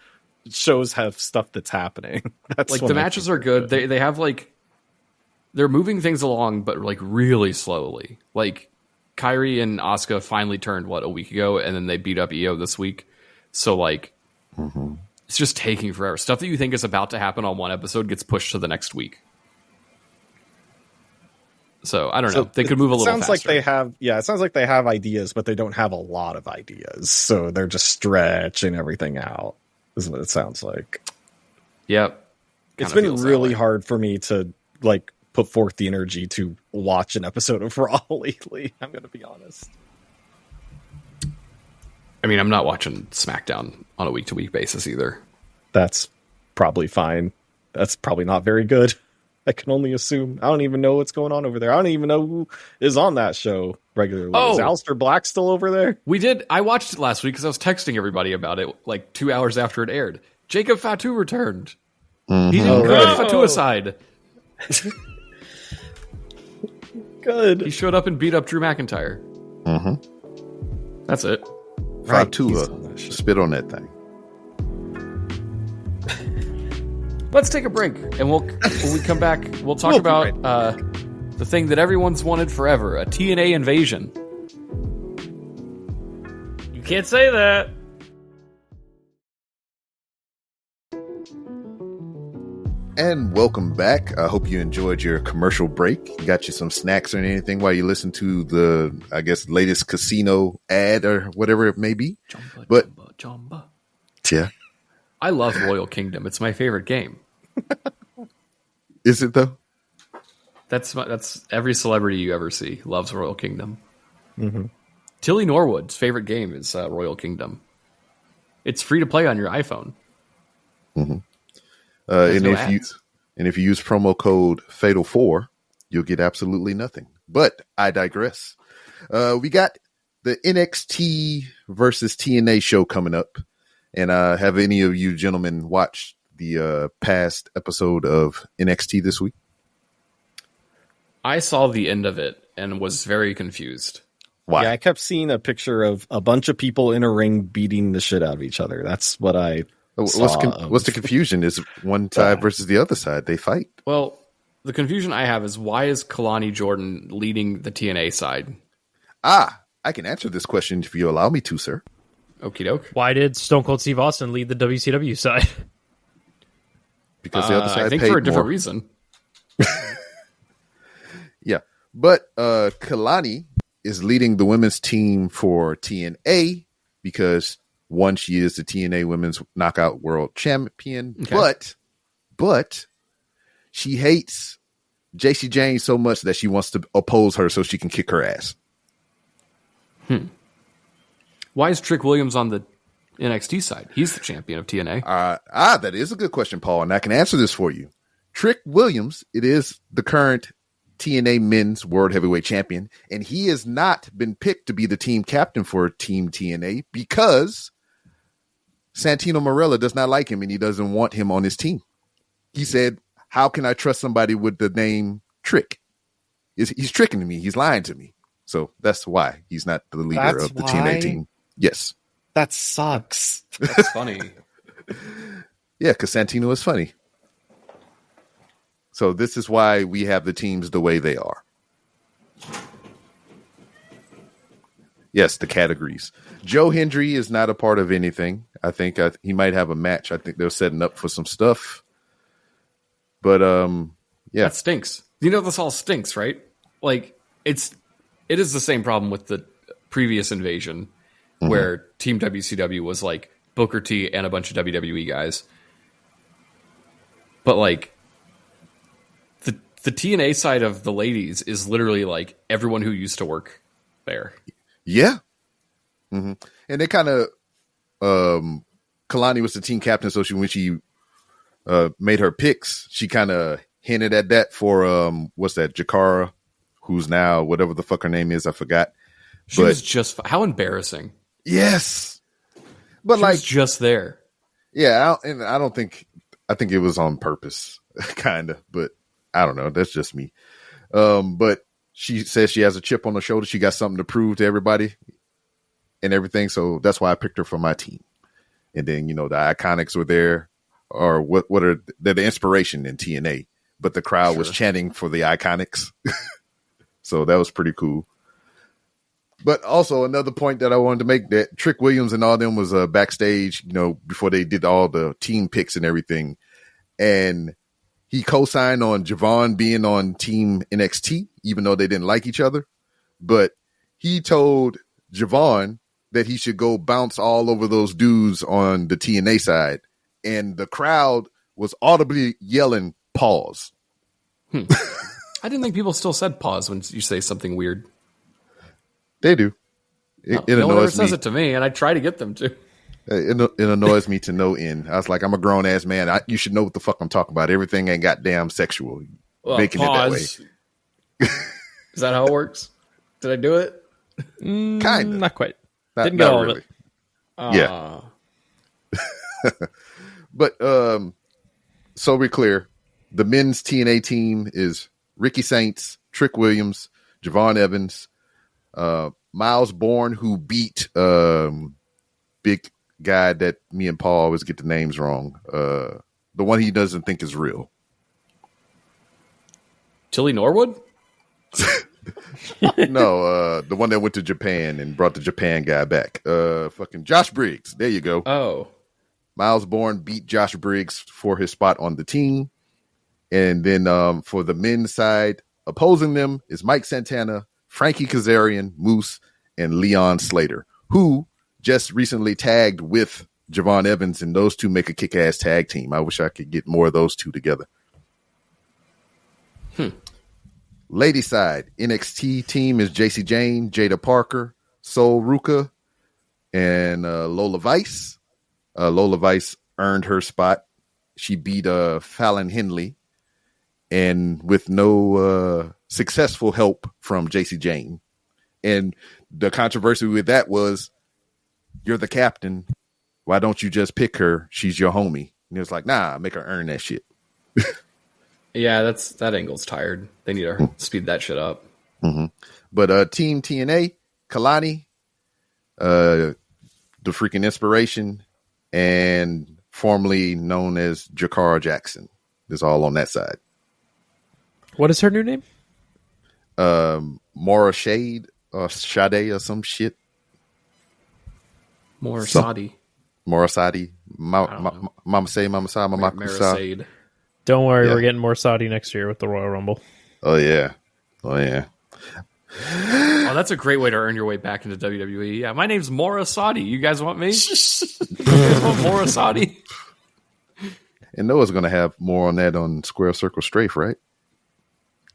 shows have stuff that's happening. That's like the matches are good. They have like... They're moving things along, but like really slowly. Like Kyrie and Asuka finally turned a week ago, and then they beat up Io this week. So like, it's just taking forever. Stuff that you think is about to happen on one episode gets pushed to the next week. So I don't know. They could move a little faster. It sounds like they have ideas, but they don't have a lot of ideas. So they're just stretching everything out. Is what it sounds like. Yep. It's been really hard for me to like put forth the energy to watch an episode of Raw lately. I'm going to be honest. I mean, I'm not watching SmackDown on a week-to-week basis either. That's probably fine. That's probably not very good. I can only assume. I don't even know what's going on over there. I don't even know who is on that show regularly. Oh. Is Aleister Black still over there? I watched it last week because I was texting everybody about it like 2 hours after it aired. Jacob Fatu returned. He didn't commit Fatuicide. Good. He showed up and beat up Drew McIntyre. That's it. Fatua, spit on that thing. Let's take a break, and when we come back, we'll talk about the thing that everyone's wanted forever, a TNA invasion. You can't say that. And welcome back. I hope you enjoyed your commercial break. You got you some snacks or anything while you listen to the, I guess, latest casino ad or whatever it may be. Jumba. Yeah. I love Royal Kingdom. It's my favorite game. Is it though? That's every celebrity you ever see loves Royal Kingdom. Tilly Norwood's favorite game is Royal Kingdom. It's free to play on your iPhone. And if you use promo code Fatal4, you'll get absolutely nothing. But I digress. We got the NXT versus TNA show coming up. And have any of you gentlemen watched the past episode of NXT this week? I saw the end of it and was very confused. Why? Yeah, I kept seeing a picture of a bunch of people in a ring beating the shit out of each other. That's what I saw. What's the confusion? Is one side versus the other side? They fight. Well, the confusion I have is why is Kalani Jordan leading the TNA side? I can answer this question if you allow me to, sir. Okie doke. Why did Stone Cold Steve Austin lead the WCW side? Because the other side I think paid for a different more. reason. Yeah. But Kalani is leading the women's team for TNA because one, she is the TNA Women's Knockout World Champion, but she hates JC Jane so much that she wants to oppose her so she can kick her ass. Why is Trick Williams on the NXT side? He's the champion of TNA. That is a good question, Paul, and I can answer this for you. Trick Williams, it is the current TNA Men's World Heavyweight Champion, and he has not been picked to be the team captain for Team TNA because Santino Marella does not like him and he doesn't want him on his team. He said, how can I trust somebody with the name Trick? He's tricking me. He's lying to me. So that's why he's not the leader of the TNA team. Yes. That sucks. That's funny. Yeah, because Santino is funny. So this is why we have the teams the way they are. Yes, the categories. Joe Hendry is not a part of anything. I think he might have a match. I think they're setting up for some stuff. But yeah, that stinks. You know, this all stinks, right? Like it is the same problem with the previous invasion, where Team WCW was like Booker T and a bunch of WWE guys. But like the TNA side of the ladies is literally like everyone who used to work there. Yeah. Mm-hmm. And they kind of, Kalani was the team captain. So when she made her picks, she kind of hinted at that for, what's that? Jakara, who's now whatever the fuck her name is. I forgot. She was just, how embarrassing. Yes. But she like was just there. Yeah. I think it was on purpose kind of, but I don't know. That's just me. But she says she has a chip on her shoulder. She got something to prove to everybody and everything. So that's why I picked her for my team. And then, the Iconics were there, or they're the inspiration in TNA, but the crowd was chanting for the Iconics. So that was pretty cool. But also another point that I wanted to make, that Trick Williams and all them was backstage, before they did all the team picks and everything. And he co-signed on Javon being on Team NXT, even though they didn't like each other. But he told Javon that he should go bounce all over those dudes on the TNA side. And the crowd was audibly yelling, pause. I didn't think people still said pause when you say something weird. They do. It no one ever annoys says me. it to me, and I try to get them to. It annoys me to no end. I was like, I'm a grown ass man. You should know what the fuck I'm talking about. Everything ain't goddamn sexual. Well, making pause. it that way. Is that how it works? Did I do it? Kind of. Not quite. Not, Didn't get not all really. of it. Yeah. But so we're clear. The men's TNA team is Ricky Saints, Trick Williams, Javon Evans, Miles Bourne, who beat big guy that me and Paul always get the names wrong. The one he doesn't think is real. Tilly Norwood? No, the one that went to Japan and brought the Japan guy back. Fucking Josh Briggs. There you go. Oh. Miles Bourne beat Josh Briggs for his spot on the team. And then for the men's side, opposing them is Mike Santana, Frankie Kazarian, Moose, and Leon Slater, who just recently tagged with Javon Evans, and those two make a kick-ass tag team. I wish I could get more of those two together. Ladies side, NXT team is JC Jane, Jada Parker, Sol Ruka, and Lola Vice. Lola Vice earned her spot. She beat Fallon Henley, and with no successful help from JC Jane. And the controversy with that was, you're the captain. Why don't you just pick her? She's your homie. And it was like, nah, make her earn that shit. Yeah, that angle's tired. They need to speed that shit up. Mm-hmm. But Team TNA, Kalani, the freaking inspiration, and formerly known as Jakara Jackson, is all on that side. What is her new name? Mora Shade or Sade or some shit. Morasadi. Morasadi. Mama say, Mama Sa, Mama Kusa. Don't worry, Yeah. we're getting more Saudi next year with the Royal Rumble. Oh, yeah. Oh, yeah. Oh, that's a great way to earn your way back into WWE. Yeah, my name's Morasadi. You guys want me? You guys want Morasadi? And Noah's going to have more on that on Square Circle Strafe, right?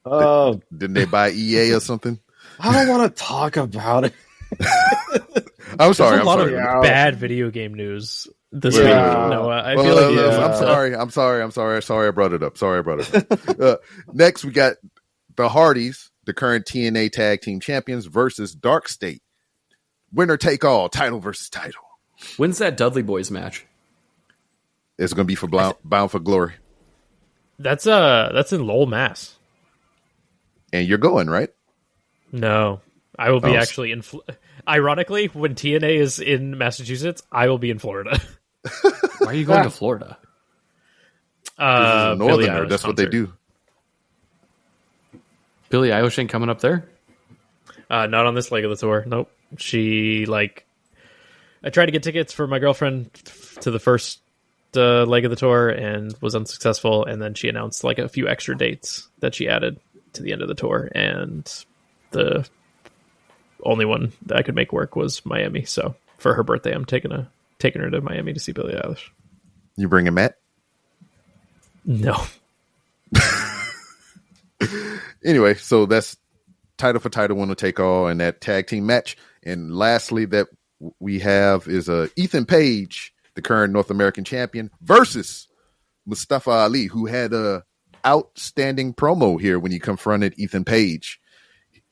Oh, Didn't they buy EA or something? I don't want to talk about it. I'm sorry. There's a lot sorry. of bad video game news this Yeah. week, Noah. I Well, feel like I'm sorry. Sorry I brought it up. Next, we got the Hardys, the current TNA Tag Team Champions, versus Dark State. Winner take all, title versus title. When's that Dudley Boys match? It's going to be for Bound for Glory. that's in Lowell, Mass. And you're going, right? No, I will be Oh. actually in. Ironically, when TNA is in Massachusetts, I will be in Florida. Why are you going to Florida? This is a Billie northerner. Eilish That's what they concert. do. Billie Eilish ain't coming up there? Not on this leg of the tour. Nope. I tried to get tickets for my girlfriend to the first leg of the tour and was unsuccessful. And then she announced like a few extra dates that she added to the end of the tour. And the only one that I could make work was Miami. So for her birthday, I'm taking her to Miami to see Billie Eilish. You bringing Matt? No. Anyway, so that's title for title winner take all in that tag team match. And lastly, that we have is Ethan Page, the current North American champion, versus Mustafa Ali, who had a outstanding promo here when he confronted Ethan Page.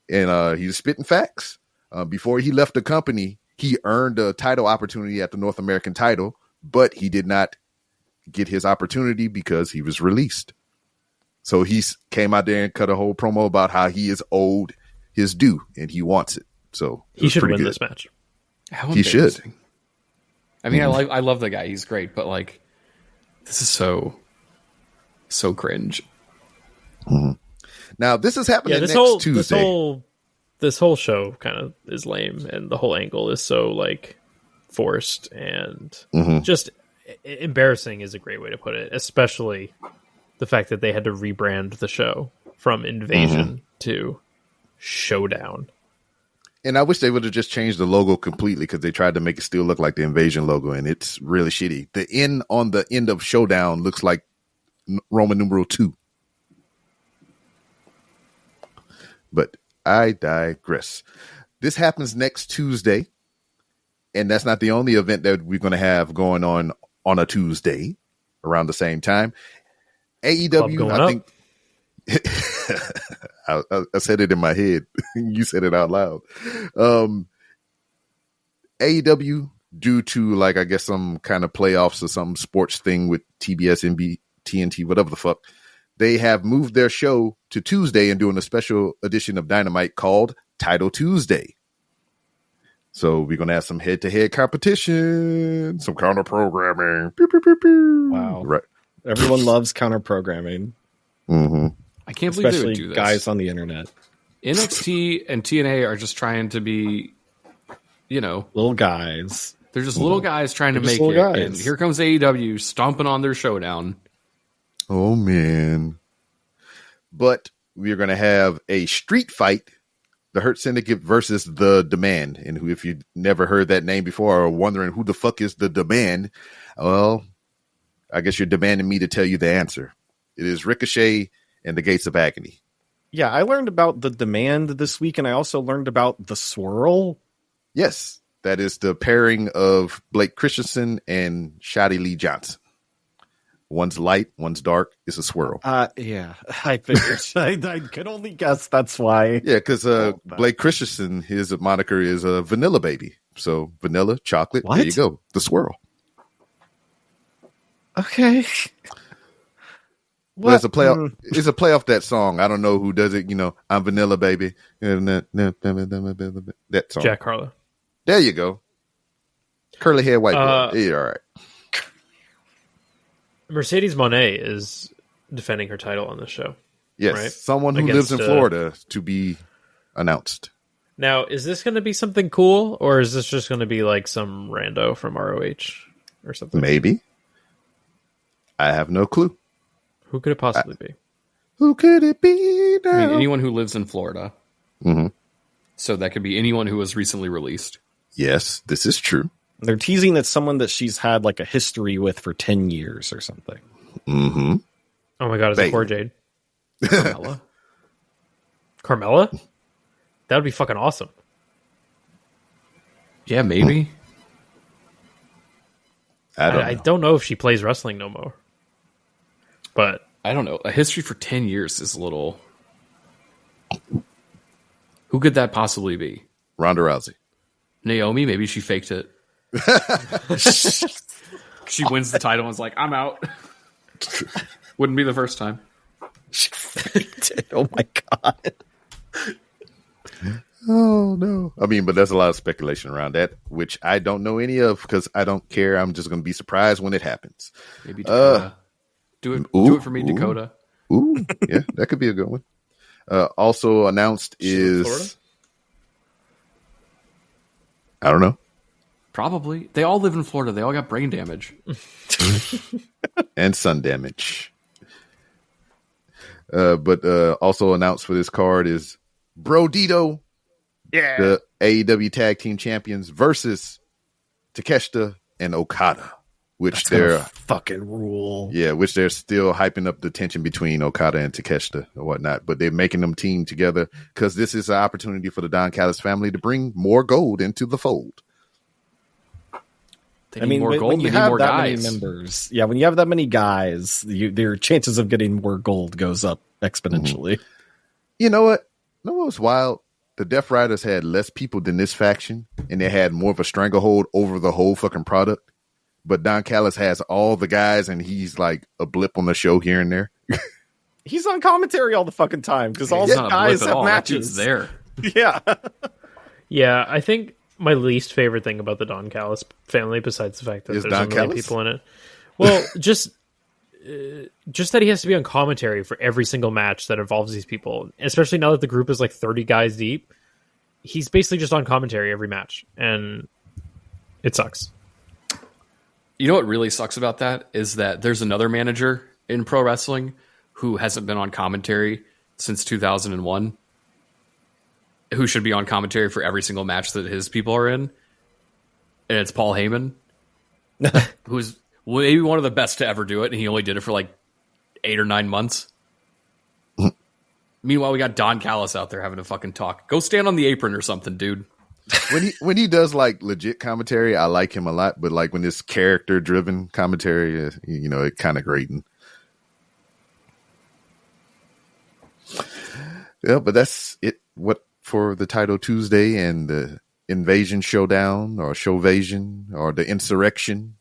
And he was spitting facts. Before he left the company, he earned a title opportunity at the North American title, but he did not get his opportunity because he was released. So he came out there and cut a whole promo about how he is owed his due and he wants it. So he should win this match. He should. I mean, I love the guy. He's great, but like, this is so cringe. Mm-hmm. Now this is happening next Tuesday. This whole show kind of is lame, and the whole angle is so like forced and just embarrassing is a great way to put it, especially the fact that they had to rebrand the show from InVasion to Showdown. And I wish they would have just changed the logo completely because they tried to make it still look like the InVasion logo, and it's really shitty. The N on the end of Showdown looks like Roman numeral 2. But I digress. This happens next Tuesday, and that's not the only event that we're going to have going on a Tuesday around the same time. AEW, I think. I said it in my head. You said it out loud. AEW, due to like I guess some kind of playoffs or some sports thing with TBS, TNT, whatever the fuck, they have moved their show to Tuesday and doing a special edition of Dynamite called Title Tuesday. So we're gonna have some head-to-head competition, some counter programming. Pew, pew, pew, pew. Wow! Right. Everyone loves counter programming. Mm-hmm. I can't believe especially they would do this. Guys on the internet. NXT and TNA are just trying to be, little guys. They're just little guys trying to make it. Guys. And here comes AEW stomping on their Showdown. Oh man! But we're gonna have a street fight. The Hurt Syndicate versus The Demand. And who, if you never heard that name before or wondering who the fuck is The Demand, well, I guess you're demanding me to tell you the answer. It is Ricochet and the Gates of Agony. Yeah, I learned about The Demand this week, and I also learned about The Swirl. Yes, that is the pairing of Blake Christensen and Shotty Lee Johnson. One's light, one's dark. It's a swirl. Yeah, I figured. I could only guess that's why. Yeah, because Blake Christensen, his moniker is Vanilla Baby. So vanilla, chocolate, what? There you go. The swirl. Okay. Well, it's a playoff. It's a play off that song. I don't know who does it. I'm Vanilla Baby. That song. Jack Harlow. There you go. Curly hair, white boy. Yeah, all right. Mercedes Moné is defending her title on this show. Yes, right? someone who lives in Florida to be announced. Now, is this going to be something cool, or is this just going to be like some rando from ROH or something? Maybe. I have no clue. Who could it possibly be? Who could it be now? I mean, anyone who lives in Florida. Mm-hmm. So that could be anyone who was recently released. Yes, this is true. They're teasing that someone that she's had like a history with for 10 years or something. Mm-hmm. Oh my god, is it Cora Jade? Carmella? Carmella? That would be fucking awesome. Yeah, maybe. I don't know if she plays wrestling no more. But I don't know. A history for 10 years is a little... Who could that possibly be? Ronda Rousey. Naomi? Maybe she faked it. She wins the title and is like, I'm out. Wouldn't be the first time. She faked it. Oh my god. Oh no. I mean, but there's a lot of speculation around that, which I don't know any of because I don't care. I'm just going to be surprised when it happens. Maybe Dakota. Do it for me, Dakota. Ooh, yeah, that could be a good one. Also announced is Florida? I don't know. Probably. They all live in Florida. They all got brain damage. And sun damage. But also announced for this card is Brodito, the AEW Tag Team Champions, versus Takeshita and Okada, which they're fucking rule. Yeah, which they're still hyping up the tension between Okada and Takeshita or whatnot. But they're making them team together because this is an opportunity for the Don Callis family to bring more gold into the fold. They need more gold. When you they need have more that guys. many members, when you have that many guys, their chances of getting more gold goes up exponentially. Mm-hmm. You know what? You know what was wild? The Death Riders had less people than this faction, and they had more of a stranglehold over the whole fucking product. But Don Callis has all the guys, and he's like a blip on the show here and there. He's on commentary all the fucking time because all the guys have matches there. Yeah. Yeah, I think my least favorite thing about the Don Callis family, besides the fact that there's a million people in it, well, just that he has to be on commentary for every single match that involves these people, especially now that the group is like 30 guys deep. He's basically just on commentary every match, and it sucks. You know what really sucks about that is that there's another manager in pro wrestling who hasn't been on commentary since 2001, who should be on commentary for every single match that his people are in. And it's Paul Heyman, who's maybe one of the best to ever do it. And he only did it for like 8 or 9 months. Meanwhile, we got Don Callis out there having a fucking talk. Go stand on the apron or something, dude. When he does like legit commentary, I like him a lot. But like when this character driven commentary, it kind of grating. Yeah, but that's it. What for the Title Tuesday and the Invasion Showdown or Showvasion or the Insurrection?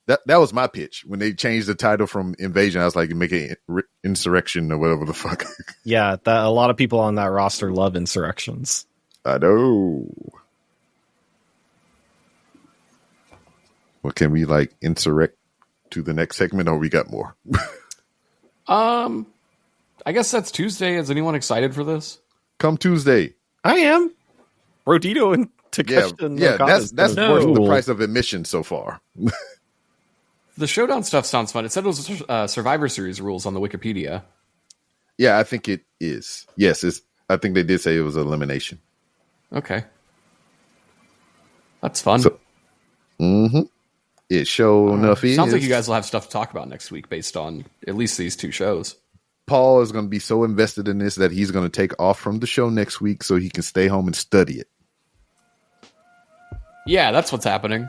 That was my pitch when they changed the title from Invasion. I was like, make it Insurrection or whatever the fuck. Yeah, a lot of people on that roster love insurrections. I know. Well, can we like insurrect to the next segment, or we got more? I guess that's Tuesday. Is anyone excited for this? Come Tuesday, I am. Rodito and Takeshita. That's worth the price of admission so far. The Showdown stuff sounds fun. It said it was Survivor Series rules on the Wikipedia. Yeah, I think it is. Yes, I think they did say it was elimination. Okay. That's fun. So, it sure enough is. Sounds like you guys will have stuff to talk about next week based on at least these 2 shows. Paul is going to be so invested in this that he's going to take off from the show next week so he can stay home and study it. Yeah, that's what's happening.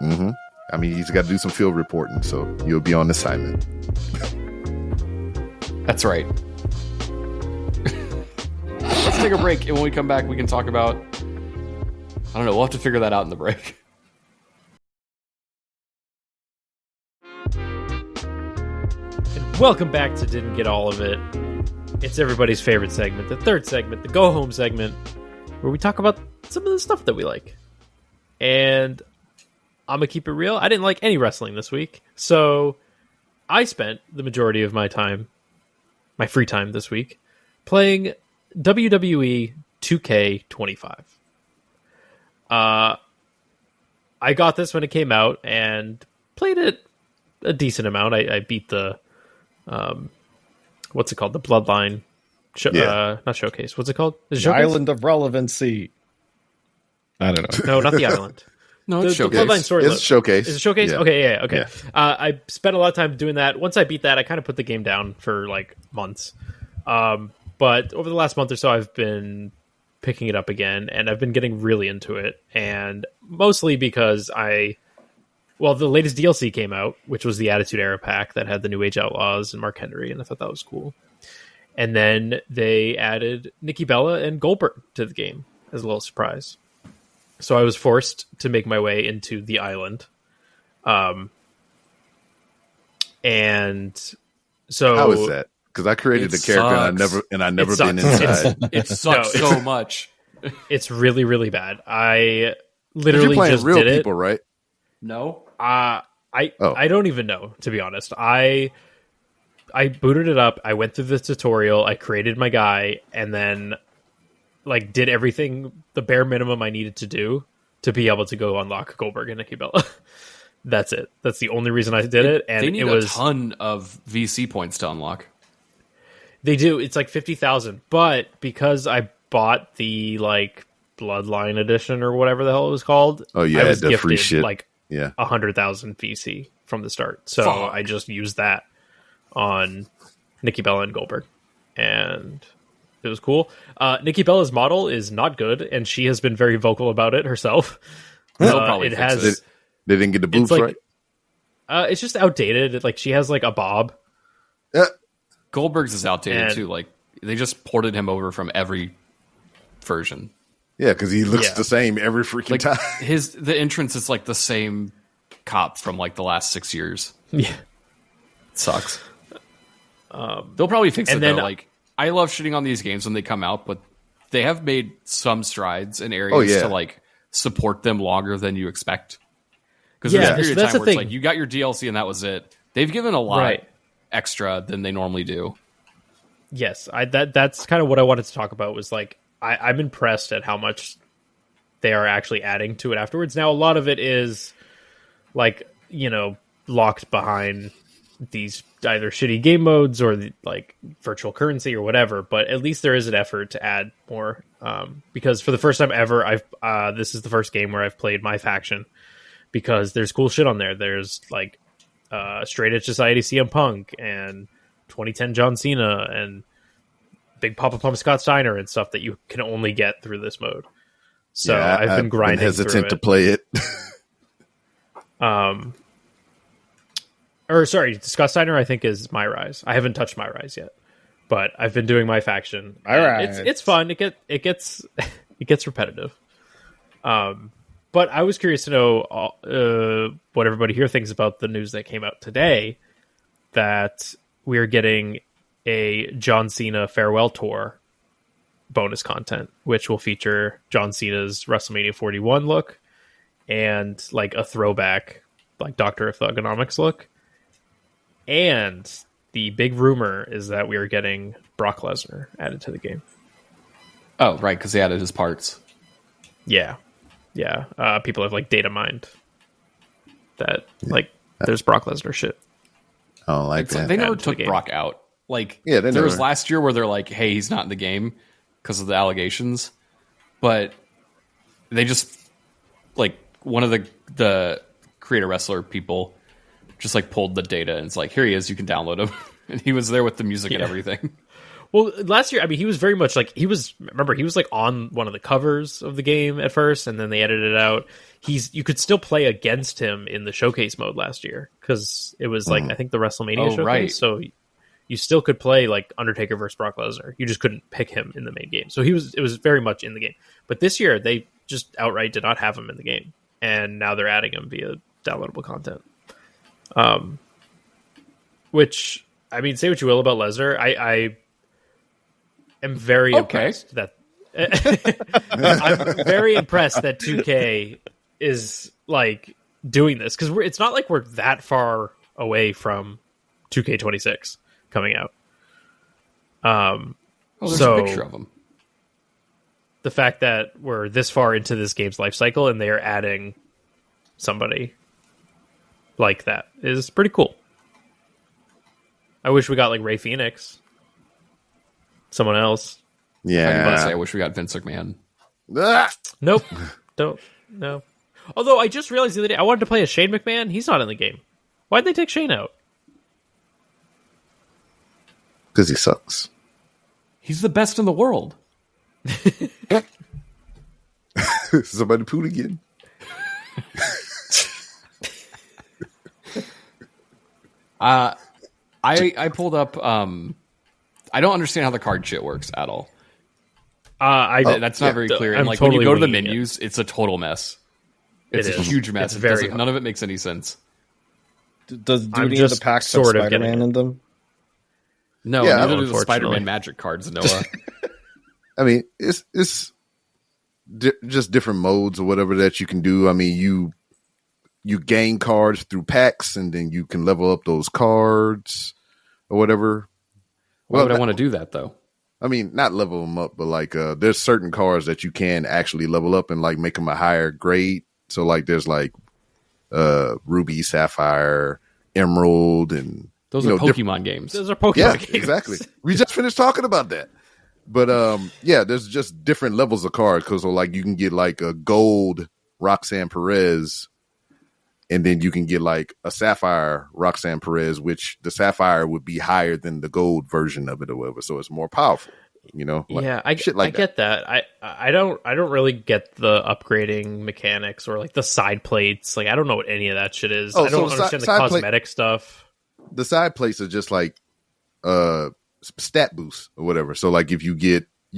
Mm-hmm. I mean, he's got to do some field reporting, so you'll be on assignment. That's right. Let's take a break, and when we come back, we can talk about... I don't know, we'll have to figure that out in the break. And welcome back to Didn't Get All of It. It's everybody's favorite segment, the third segment, the go home segment, where we talk about some of the stuff that we like. And I'm gonna keep it real. I didn't like any wrestling this week, so I spent the majority of my free time this week, playing WWE 2K25. I got this when it came out and played it a decent amount. I beat the what's it called? The Bloodline not showcase. What's it called? The Island of Relevancy. I don't know. No, not the island. No, it's the Showcase. Bloodline story. It's Showcase. Is it Showcase? Yeah. Okay, yeah, okay. Yeah. I spent a lot of time doing that. Once I beat that, I kind of put the game down for like months. But over the last month or so, I've been picking it up again, and I've been getting really into it. And mostly because the latest DLC came out, which was the Attitude Era pack that had the New Age Outlaws and Mark Henry, and I thought that was cool. And then they added Nikki Bella and Goldberg to the game as a little surprise. So I was forced to make my way into the island. And so how is that? Because I created the character and I never been inside. It sucks so much. It's really, really bad. I literally you're playing just real did people, it. right? No. I don't even know, to be honest. I I booted it up. I went through the tutorial. I created my guy, and then like did everything the bare minimum I needed to do to be able to go unlock Goldberg and Nikki Bella. That's it. That's the only reason I did it. And they need it was a ton of VC points to unlock. They do. It's like 50,000. But because I bought the like Bloodline edition or whatever the hell it was called, Oh yeah, I was the free gifted shit. like 100,000 VC from the start. So Fuck. I just used that on Nikki Bella and Goldberg, and it was cool. Nikki Bella's model is not good, and she has been very vocal about it herself. They'll probably it fix has. it. They didn't get the boobs like- right. It's just outdated. Like she has like a bob. Yeah. Goldberg's is outdated And- too. Like they just ported him over from every version. Yeah, because he looks Yeah. the same every freaking Like time. the entrance is like the same cop from like the last 6 years. Yeah. It sucks. They'll probably fix and it then- though. Like I love shitting on these games when they come out, but they have made some strides in areas Oh, yeah. to like support them longer than you expect. Because Yeah, there's a period of that's time the where it's thing. like you got your DLC and that was it. They've given a lot Right. extra than they normally do. Yes, that's kind of what I wanted to talk about. Was like I'm impressed at how much they are actually adding to it afterwards. Now a lot of it is like locked behind these either shitty game modes or like virtual currency or whatever. But at least there is an effort to add more. Because for the first time ever, this is the first game where I've played my faction because there's cool shit on there. There's like Straight Edge Society CM Punk and 2010 John Cena and Big Papa Pump Scott Steiner and stuff that you can only get through this mode. So Yeah, I've been grinding hesitant through it. to play it. Or sorry, Scott Steiner I think is My Rise. I haven't touched My Rise yet, but I've been doing my faction. My Rise. It's fun. It gets it gets repetitive. But I was curious to know what everybody here thinks about the news that came out today that we're getting a John Cena farewell tour bonus content, which will feature John Cena's WrestleMania 41 look and like a throwback like Doctor of Thugonomics look. And the big rumor is that we are getting Brock Lesnar added to the game. Oh, right, because they added his parts. Yeah. People have like data mined that like there's Brock Lesnar shit. I don't like It's that. like they never Added to the took game. Brock out. Like, Yeah, they there was never- last year where they're like, "Hey, he's not in the game because of the allegations," but they just like one of the creator wrestler people just like pulled the data and it's like, "Here he is, you can download him," and he was there with the music and everything. Well, last year, I mean, he was very much like he was like on one of the covers of the game at first, and then they edited it out. You could still play against him in the showcase mode last year because it was like I think the WrestleMania showcase. right. So you still could play like Undertaker versus Brock Lesnar. You just couldn't pick him in the main game. So it was very much in the game. But this year they just outright did not have him in the game, and now they're adding him via downloadable content. Which I mean, say what you will about Lesnar, I am very impressed that I'm very impressed that 2K is like doing this because it's not like we're that far away from 2K26 coming out. Oh, there's So- a picture of him. The fact that we're this far into this game's life cycle and they are adding somebody like that is pretty cool. I wish we got like Rey Fenix, someone else. I was about to say, I Yeah. wish we got Vince McMahon. Ah! Nope. Don't. No. Although I just realized the other day I wanted to play as Shane McMahon. He's not in the game. Why'd they take Shane out? Because he sucks. He's the best in the world. Somebody poot again. I pulled up. I don't understand how the card shit works at all. That's not very clear. And I'm like when you totally go to the winging it. menus, it's a total mess. It's It a is. huge mess. It's very None of it makes any sense. Do I'm any of the just packs have sort of getting Spider-Man it. in them? No, Yeah, neither do the unfortunately. Spider-Man magic cards, Noah. I mean, it's just different modes or whatever that you can do. I mean, you gain cards through packs, and then you can level up those cards. or whatever. Why would I want to do that though? I mean, not level them up, but like there's certain cards that you can actually level up and like make them a higher grade. So like there's like Ruby, Sapphire, Emerald, and those are Pokemon games. Those are Pokemon games. Exactly. We just finished talking about that. But there's just different levels of cards because so like you can get like a gold Roxanne Perez, and then you can get like a Sapphire Roxanne Perez, which the Sapphire would be higher than the gold version of it or whatever, so it's more powerful. Like, yeah, I get that. I don't really get the upgrading mechanics or like the side plates. Like I don't know what any of that shit is. I don't understand the cosmetic stuff. The side plates are just like stat boosts or whatever. So like if you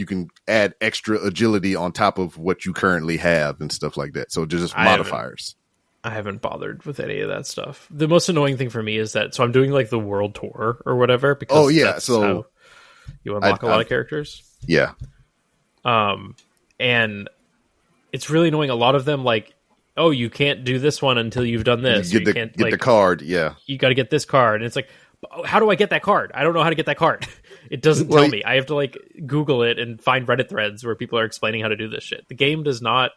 can add extra agility on top of what you currently have and stuff like that. So just modifiers. I haven't bothered with any of that stuff. The most annoying thing for me is that I'm doing like the world tour or whatever because that's how you unlock a lot of characters. Yeah. And it's really annoying. A lot of them like, oh, you can't do this one until you've done this. You can't get the card. Yeah. You got to get this card. And it's like, how do I get that card? I don't know how to get that card. It doesn't tell me. I have to like Google it and find Reddit threads where people are explaining how to do this shit. The game does not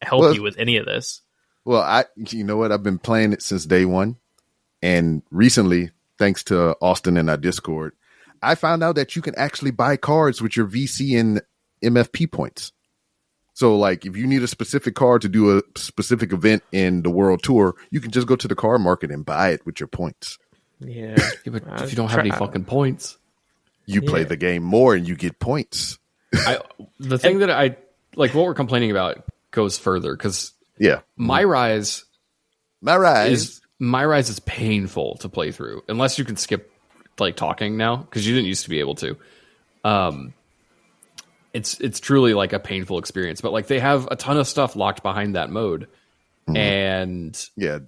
help you with any of this. Well, you know what? I've been playing it since day one. And recently, thanks to Austin and our Discord, I found out that you can actually buy cards with your VC and MFP points. So like if you need a specific card to do a specific event in the world tour, you can just go to the card market and buy it with your points. Yeah. But if you don't have any fucking points, you play the game more and you get points. The thing that I like, what we're complaining about goes further because My Rise is painful to play through unless you can skip like talking now because you didn't used to be able to. It's truly like a painful experience, but like they have a ton of stuff locked behind that mode. And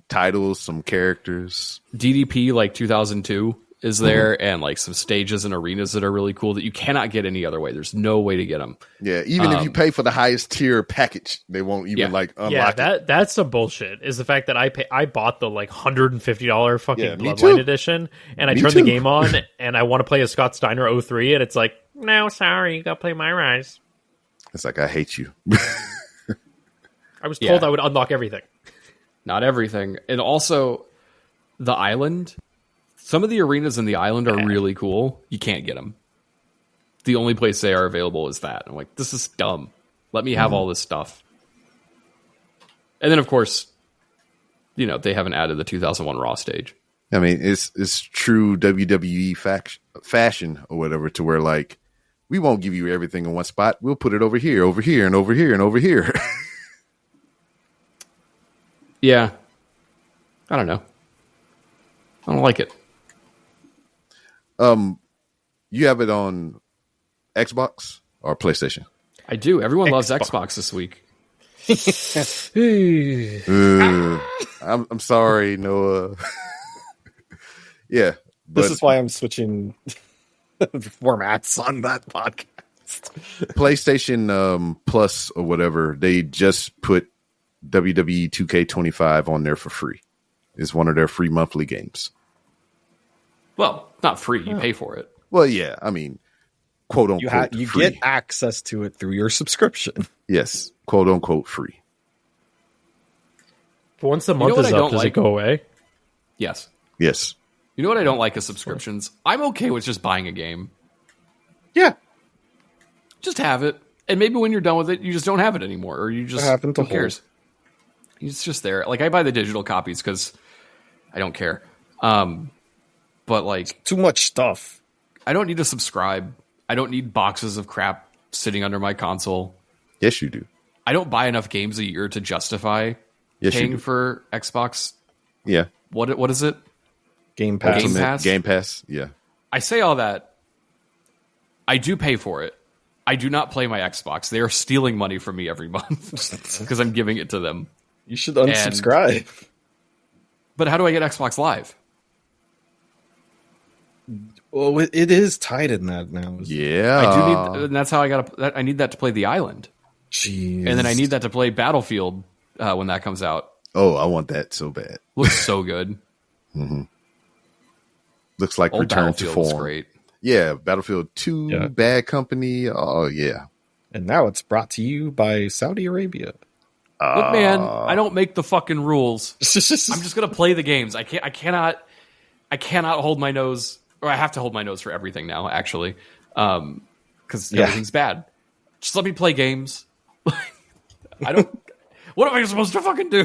titles, some characters. DDP like 2002 is there, and like some stages and arenas that are really cool that you cannot get any other way. There's no way to get them. Yeah, even if you pay for the highest tier package, they won't even like unlock it. That's some bullshit. Is the fact that I bought the like $150 fucking Bloodline edition, and I turned the game on, and I want to play as Scott Steiner 03, and it's like, no, sorry, you got to play My Rise. It's like I hate you. I was told I would unlock everything. Not everything. And also, the island, some of the arenas in the island are really cool. You can't get them. The only place they are available is that. I'm like, this is dumb. Let me have all this stuff. And then, of course, they haven't added the 2001 Raw stage. I mean, it's true WWE fashion or whatever to where, like, we won't give you everything in one spot. We'll put it over here, and over here, and over here. Yeah. I don't know. I don't like it. You have it on Xbox or PlayStation? I do. Everyone loves Xbox this week. I'm sorry, Noah. Yeah. This is why I'm switching formats on that podcast. PlayStation Plus or whatever, they just put WWE 2K25 on there for free. It's one of their free monthly games. Well, not free. You pay for it. Well, yeah. I mean, quote unquote, you free. get access to it through your subscription. Yes, quote unquote free. But once the month is up, does it go away? Yes. Yes. You know what I don't like is subscriptions. I'm okay with just buying a game. Yeah. Just have it. And maybe when you're done with it, you just don't have it anymore. Or you just, who cares? It's just there. Like, I buy the digital copies because I don't care. But, like... It's too much stuff. I don't need to subscribe. I don't need boxes of crap sitting under my console. Yes, you do. I don't buy enough games a year to justify paying for Xbox. Yeah. What is it? Game Pass. Game Pass, yeah. I say all that. I do pay for it. I do not play my Xbox. They are stealing money from me every month because I'm giving it to them. You should unsubscribe. But how do I get Xbox Live? Well, it is tied in that now. Yeah. I do need, and that's how I need that to play the island. Jeez. And then I need that to play Battlefield when that comes out. Oh, I want that so bad. Looks so good. Mm-hmm. looks like Old Return to Battlefield was form. great. Yeah, Battlefield 2, Bad Company. Oh, yeah. And now it's brought to you by Saudi Arabia. Look, man, I don't make the fucking rules. I'm just gonna play the games. I cannot hold my nose, or I have to hold my nose for everything now. Actually, because everything's bad. Just let me play games. I don't. What am I supposed to fucking do?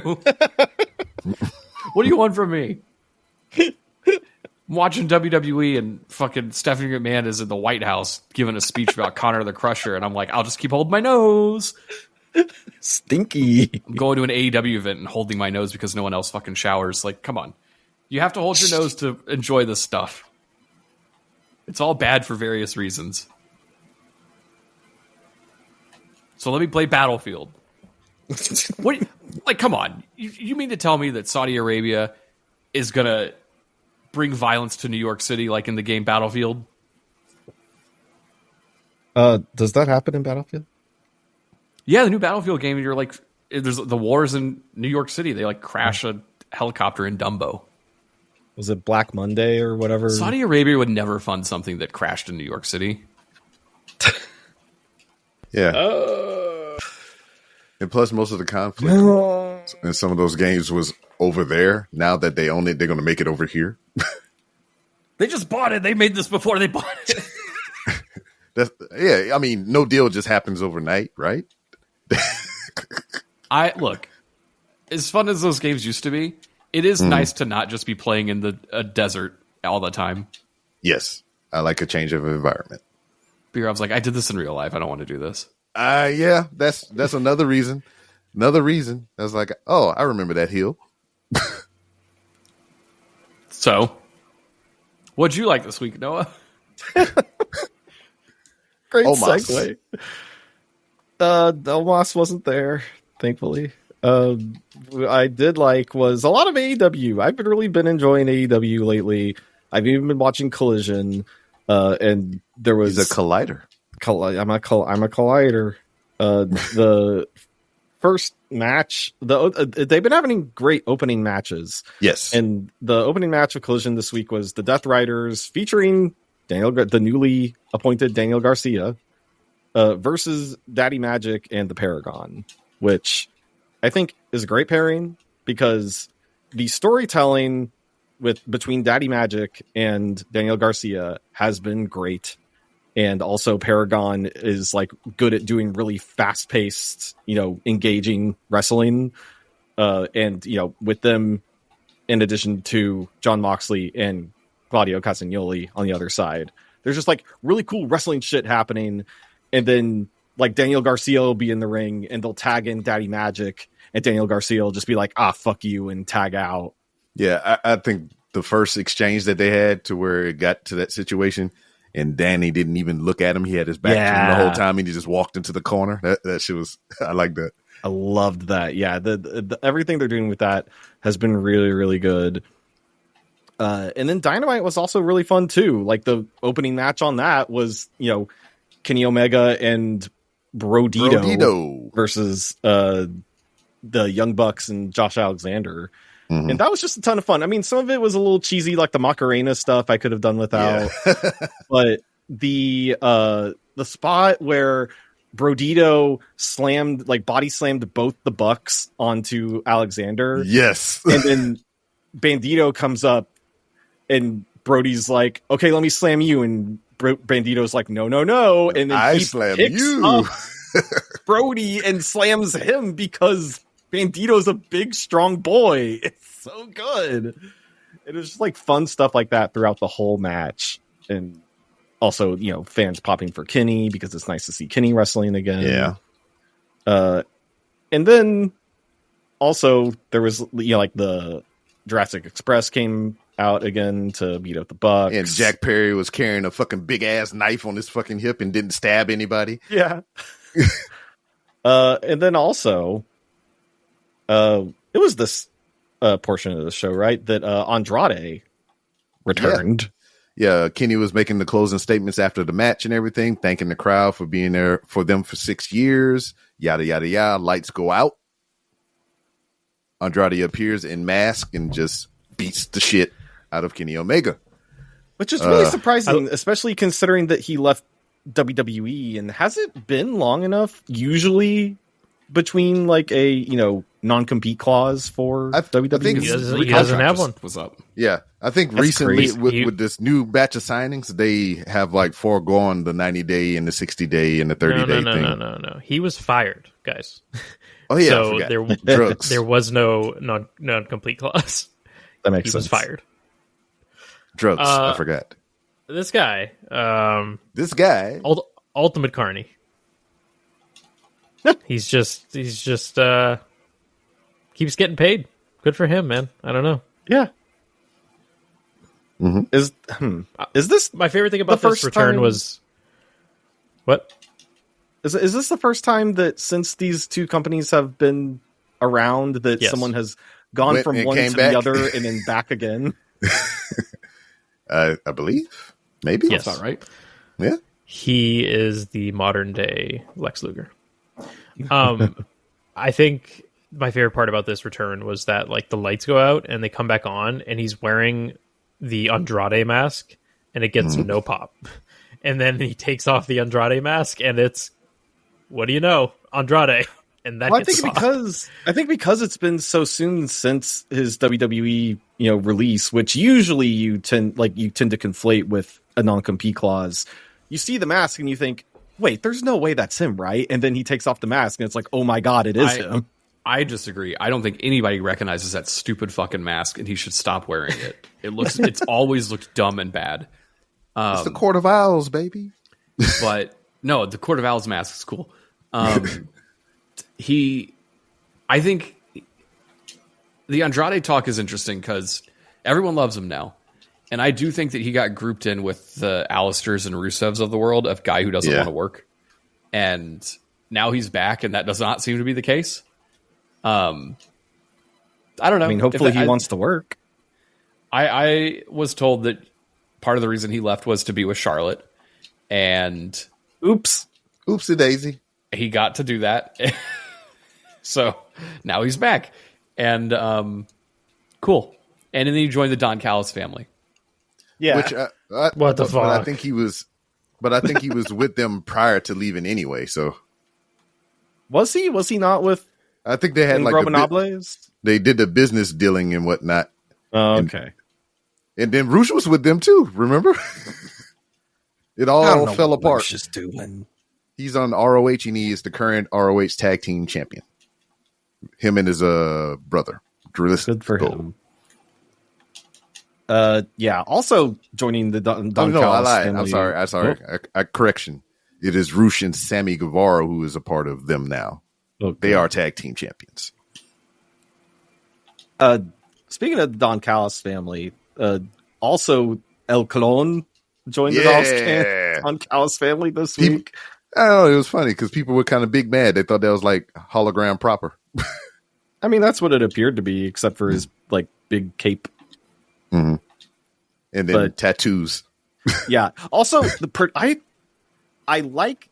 What do you want from me? I'm watching WWE and fucking Stephanie McMahon is in the White House giving a speech about Connor the Crusher, and I'm like, I'll just keep holding my nose. Stinky. I'm going to an AEW event and holding my nose because no one else fucking showers. Like, come on. You have to hold your nose to enjoy this stuff. It's all bad for various reasons. So let me play Battlefield. What? Like, come on. You mean to tell me that Saudi Arabia is going to bring violence to New York City like in the game Battlefield? Does that happen in Battlefield? Yeah, the new Battlefield game, you're like, there's the wars in New York City. They like crash a helicopter in Dumbo. Was it Black Monday or whatever? Saudi Arabia would never fund something that crashed in New York City. Yeah. And plus, most of the conflict in some of those games was over there. Now that they own it, they're going to make it over here. They just bought it. They made this before they bought it. I mean, no deal just happens overnight, right? Look, as fun as those games used to be, it is nice to not just be playing in the desert all the time. Yes, I like a change of environment. B-Rob's like, I did this in real life. I don't want to do this. Yeah, that's another reason. Another reason. I was like, oh, I remember that hill. So, what'd you like this week, Noah? Great Omos. segue. Omos wasn't there, thankfully. I did was a lot of AEW. I've really been enjoying AEW lately. I've even been watching Collision, and there was He's a collider. I'm a collider. The first match, they've been having great opening matches. Yes, and the opening match of Collision this week was the Death Riders featuring the newly appointed Daniel Garcia, versus Daddy Magic and the Paragon, which I think is a great pairing because the storytelling between Daddy Magic and Daniel Garcia has been great. And also Paragon is good at doing really fast paced, engaging wrestling. And, with them, in addition to Jon Moxley and Claudio Castagnoli on the other side, there's just really cool wrestling shit happening. And then Daniel Garcia will be in the ring and they'll tag in Daddy Magic and Daniel Garcia will just be like, fuck you, and tag out. Yeah. I think the first exchange that they had to where it got to that situation and Danny didn't even look at him. He had his back to him the whole time and he just walked into the corner. That shit was, I like that. I loved that. Yeah. The everything they're doing with that has been really, really good. And then Dynamite was also really fun too. The opening match on that was, Kenny Omega and Brodito versus the Young Bucks and Josh Alexander. Mm-hmm. And that was just a ton of fun. I mean, some of it was a little cheesy, like the Macarena stuff I could have done without. Yeah. But the spot where Brodito body slammed both the Bucks onto Alexander. Yes. And then Bandito comes up and Brody's like, okay, let me slam you. And Bandito's like, no. And then I slam you. Brody and slams him because Bandito's a big, strong boy. It's so good. It was just fun stuff like that throughout the whole match. And also, fans popping for Kenny because it's nice to see Kenny wrestling again. Yeah. And then also there was, the Jurassic Express came out again to beat up the Bucks. And Jack Perry was carrying a fucking big ass knife on his fucking hip and didn't stab anybody. Yeah. And then also, it was this portion of the show, right? That Andrade returned. Yeah, Kenny was making the closing statements after the match and everything, thanking the crowd for being there for them for 6 years. Yada, yada, yada. Lights go out. Andrade appears in mask and just beats the shit out of Kenny Omega. Which is really surprising, especially considering that he left WWE. And has it been long enough, usually, between like a non-compete clause for WWE? He doesn't have one. What's up? Yeah, I think That's recently crazy. with this new batch of signings, they have like foregone the 90-day and the 60-day and the 30-day thing. No. He was fired, guys. Oh yeah, So I forgot. Drugs. there was no non-complete clause. That makes He sense. was fired. Drugs. I forgot. This guy, Ultimate Carney. he's just keeps getting paid. Good for him, man. I don't know. Yeah. Mm-hmm. Is this My favorite thing about this return was what? Is this the first time that since these two companies have been around that someone has gone from one to the other and then back again? I believe. Maybe. Yes. That's not right. Yeah. He is the modern day Lex Luger. I think my favorite part about this return was that like the lights go out and they come back on and he's wearing the Andrade mask and it gets no pop. And then he takes off the Andrade mask and it's, what do you know, Andrade. And that gets I think because it's been so soon since his WWE release, which usually you tend to conflate with a non-compete clause. You see the mask and you think, wait, there's no way that's him, right? And then he takes off the mask and it's like, oh my god, it is him. I disagree. I don't think anybody recognizes that stupid fucking mask, and he should stop wearing it. It's always looked dumb and bad. It's the Court of Owls, baby. But no, the Court of Owls mask is cool. I think the Andrade talk is interesting because everyone loves him now. And I do think that he got grouped in with the Alistairs and Rusevs of the world of guy who doesn't want to work. And now he's back, and that does not seem to be the case. I don't know. I mean, hopefully he wants to work. I was told that part of the reason he left was to be with Charlotte. And Oopsie daisy. He got to do that. So now he's back. And cool. And then he joined the Don Callis family. Yeah. Which what the fuck? I think he was with them prior to leaving anyway. So was he? Was he not with? I think they had they did the business dealing and whatnot. Oh, okay. And then Rush was with them too. Remember? It all fell apart. Rush is doing. He's on ROH and he is the current ROH tag team champion. Him and his brother. Good for him. Yeah. Also joining the Don Callis I lied. family. I'm sorry. Correction. It is Rush and Sammy Guevara who is a part of them now. Okay. They are tag team champions. Speaking of the Don Callis family, also El Colon joined the Don Callis family this week. I don't know. It was funny because people were kind of big mad. They thought that was like hologram proper. I mean, that's what it appeared to be, except for his like big cape. Mm-hmm. And then tattoos. Yeah. Also, I like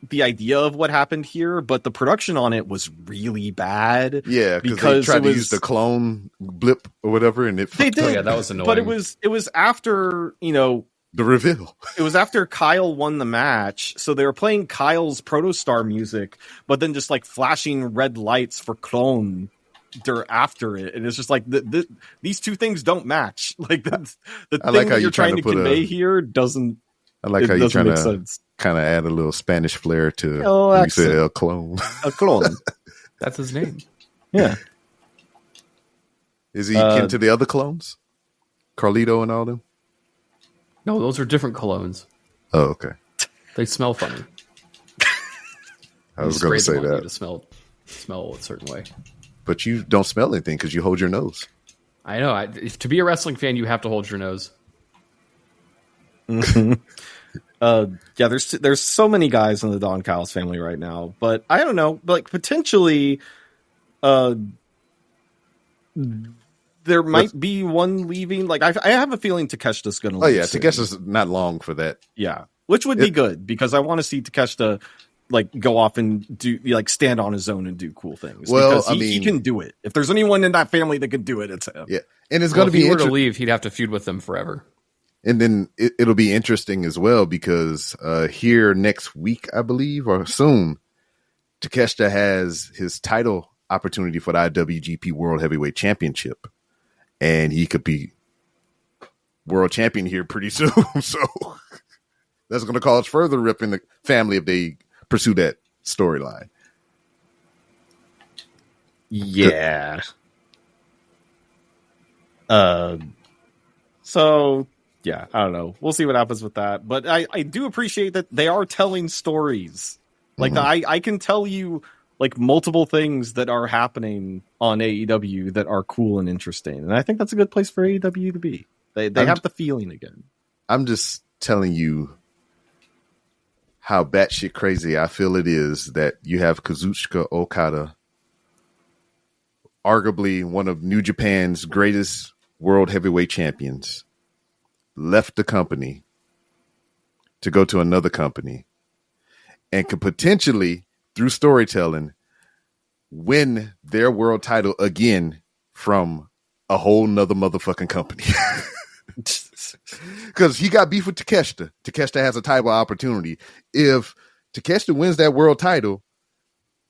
the idea of what happened here, but the production on it was really bad. Yeah, because they tried to use the clone blip or whatever, and they did. Oh, yeah, that was annoying. But it was after the reveal. It was after Kyle won the match, so they were playing Kyle's Protostar music, but then just like flashing red lights for Clone after it, and it's just like these two things don't match. Like the thing that you're trying to convey here doesn't. I like how you're trying to kind of add a little Spanish flair to you said El Clone. El Clone. That's his name. Yeah. Is he kin to the other clones? Carlito and all them? No, those are different colognes. Oh, okay. They smell funny. I was going to say that. To smell a certain way. But you don't smell anything because you hold your nose. I know. To be a wrestling fan, you have to hold your nose. Yeah, there's so many guys in the Don Callis family right now, but I don't know, like potentially, there might be one leaving. Like I have a feeling Takeshita's going to. Oh yeah, Takeshita's not long for that. Yeah, which would be good because I want to see Takeshita like go off and do like stand on his own and do cool things. Well, because he can do it. If there's anyone in that family that can do it, it's him. Yeah, and it's going to be if he were to leave, he'd have to feud with them forever. And then it'll be interesting as well because here next week, I believe, or soon, Takeshita has his title opportunity for the IWGP World Heavyweight Championship. And he could be world champion here pretty soon. So that's going to cause further rip in the family if they pursue that storyline. Yeah. So yeah, I don't know. We'll see what happens with that. But I do appreciate that they are telling stories. Like I can tell you like multiple things that are happening on AEW that are cool and interesting. And I think that's a good place for AEW to be. They have the feeling again. I'm just telling you how batshit crazy I feel it is that you have Kazuchika Okada, arguably one of New Japan's greatest world heavyweight champions, left the company to go to another company and could potentially, through storytelling, win their world title again from a whole nother motherfucking company. Because he got beef with Takeshita. Takeshita has a title opportunity. If Takeshita wins that world title,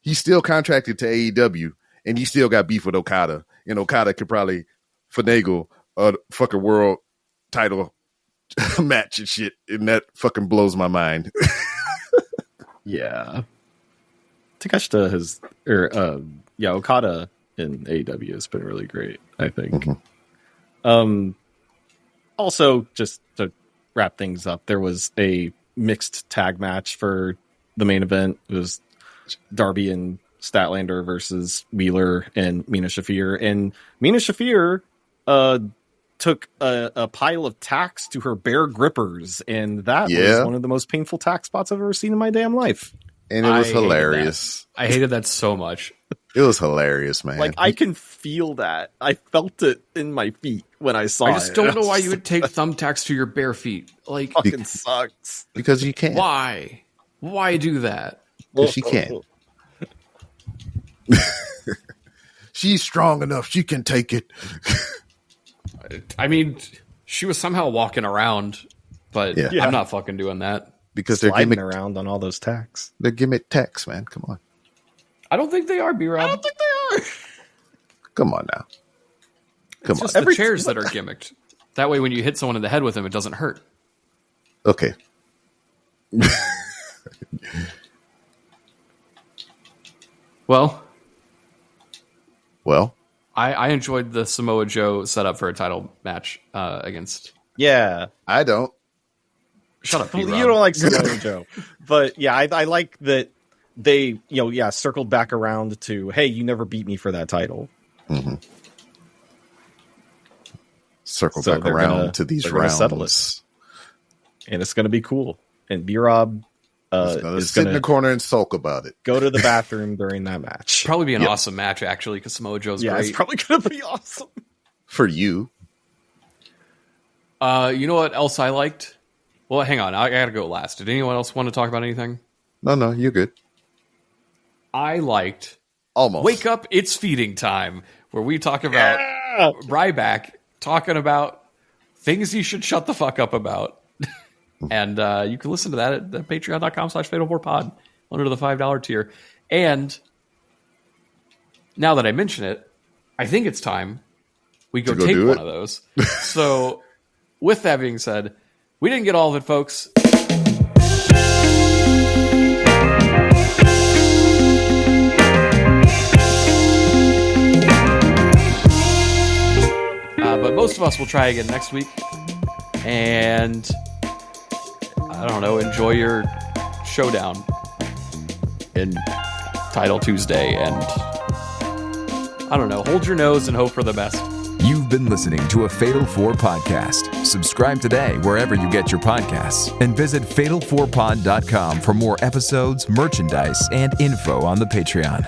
he's still contracted to AEW, and he still got beef with Okada. And Okada could probably finagle a fucking world title match and shit. And that fucking blows my mind. Yeah. Takeshita has, Okada in AEW has been really great, I think. Also, just to wrap things up, there was a mixed tag match for the main event. It was Darby and Statlander versus Wheeler and Mina Shafir. And Mina Shafir took a pile of tacks to her bare grippers, and that was one of the most painful tack spots I've ever seen in my damn life. And it was hilarious. I hated that so much. It was hilarious, man. Like, I can feel that. I felt it in my feet when I saw it. I just don't know why you would take thumbtacks to your bare feet. Like, fucking sucks. Because you can. Why? Why do that? Because she can. She's strong enough. She can take it. I mean, she was somehow walking around, but I'm not fucking doing that. Because they're sliding around on all those tacks. They're gimmick tacks, man. Come on. I don't think they are, B-Rob. I don't think they are. Come on now. Come it's on. Just the chairs that are gimmicked. That way, when you hit someone in the head with them, it doesn't hurt. Okay. Well, I enjoyed the Samoa Joe setup for a title match against. Yeah, I don't. Shut up, B-Rob. You don't like Samoa Joe, but yeah, I like that they, circled back around to, hey, you never beat me for that title. Mm-hmm. Circle back around to these rounds. Settle it. And it's going to be cool. And B-Rob is going to sit in the corner and sulk about it. Go to the bathroom during that match. Probably be an awesome match, actually, because Samoa Joe's great. It's probably going to be awesome. For you. You know what else I liked? Well, hang on. I got to go last. Did anyone else want to talk about anything? No, you're good. I liked Almost. Wake Up, It's Feeding Time, where we talk about Ryback talking about things he should shut the fuck up about. And you can listen to that at patreon.com/fatal4pod under the $5 tier. And now that I mention it, I think it's time we go take one of those. So with that being said, we didn't get all of it, folks. But most of us will try again next week. And I don't know, enjoy your Showdown in Title Tuesday. And I don't know, hold your nose and hope for the best. You've been listening to a Fatal 4 podcast. Subscribe today wherever you get your podcasts and visit fatal4pod.com for more episodes, merchandise, and info on the Patreon.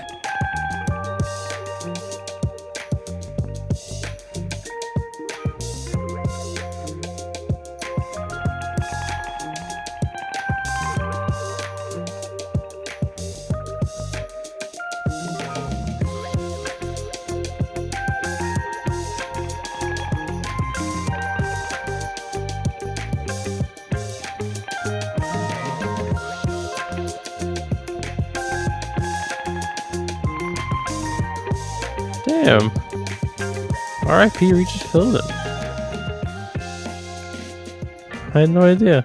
Damn. R.I.P. Regis Philbin. I had no idea.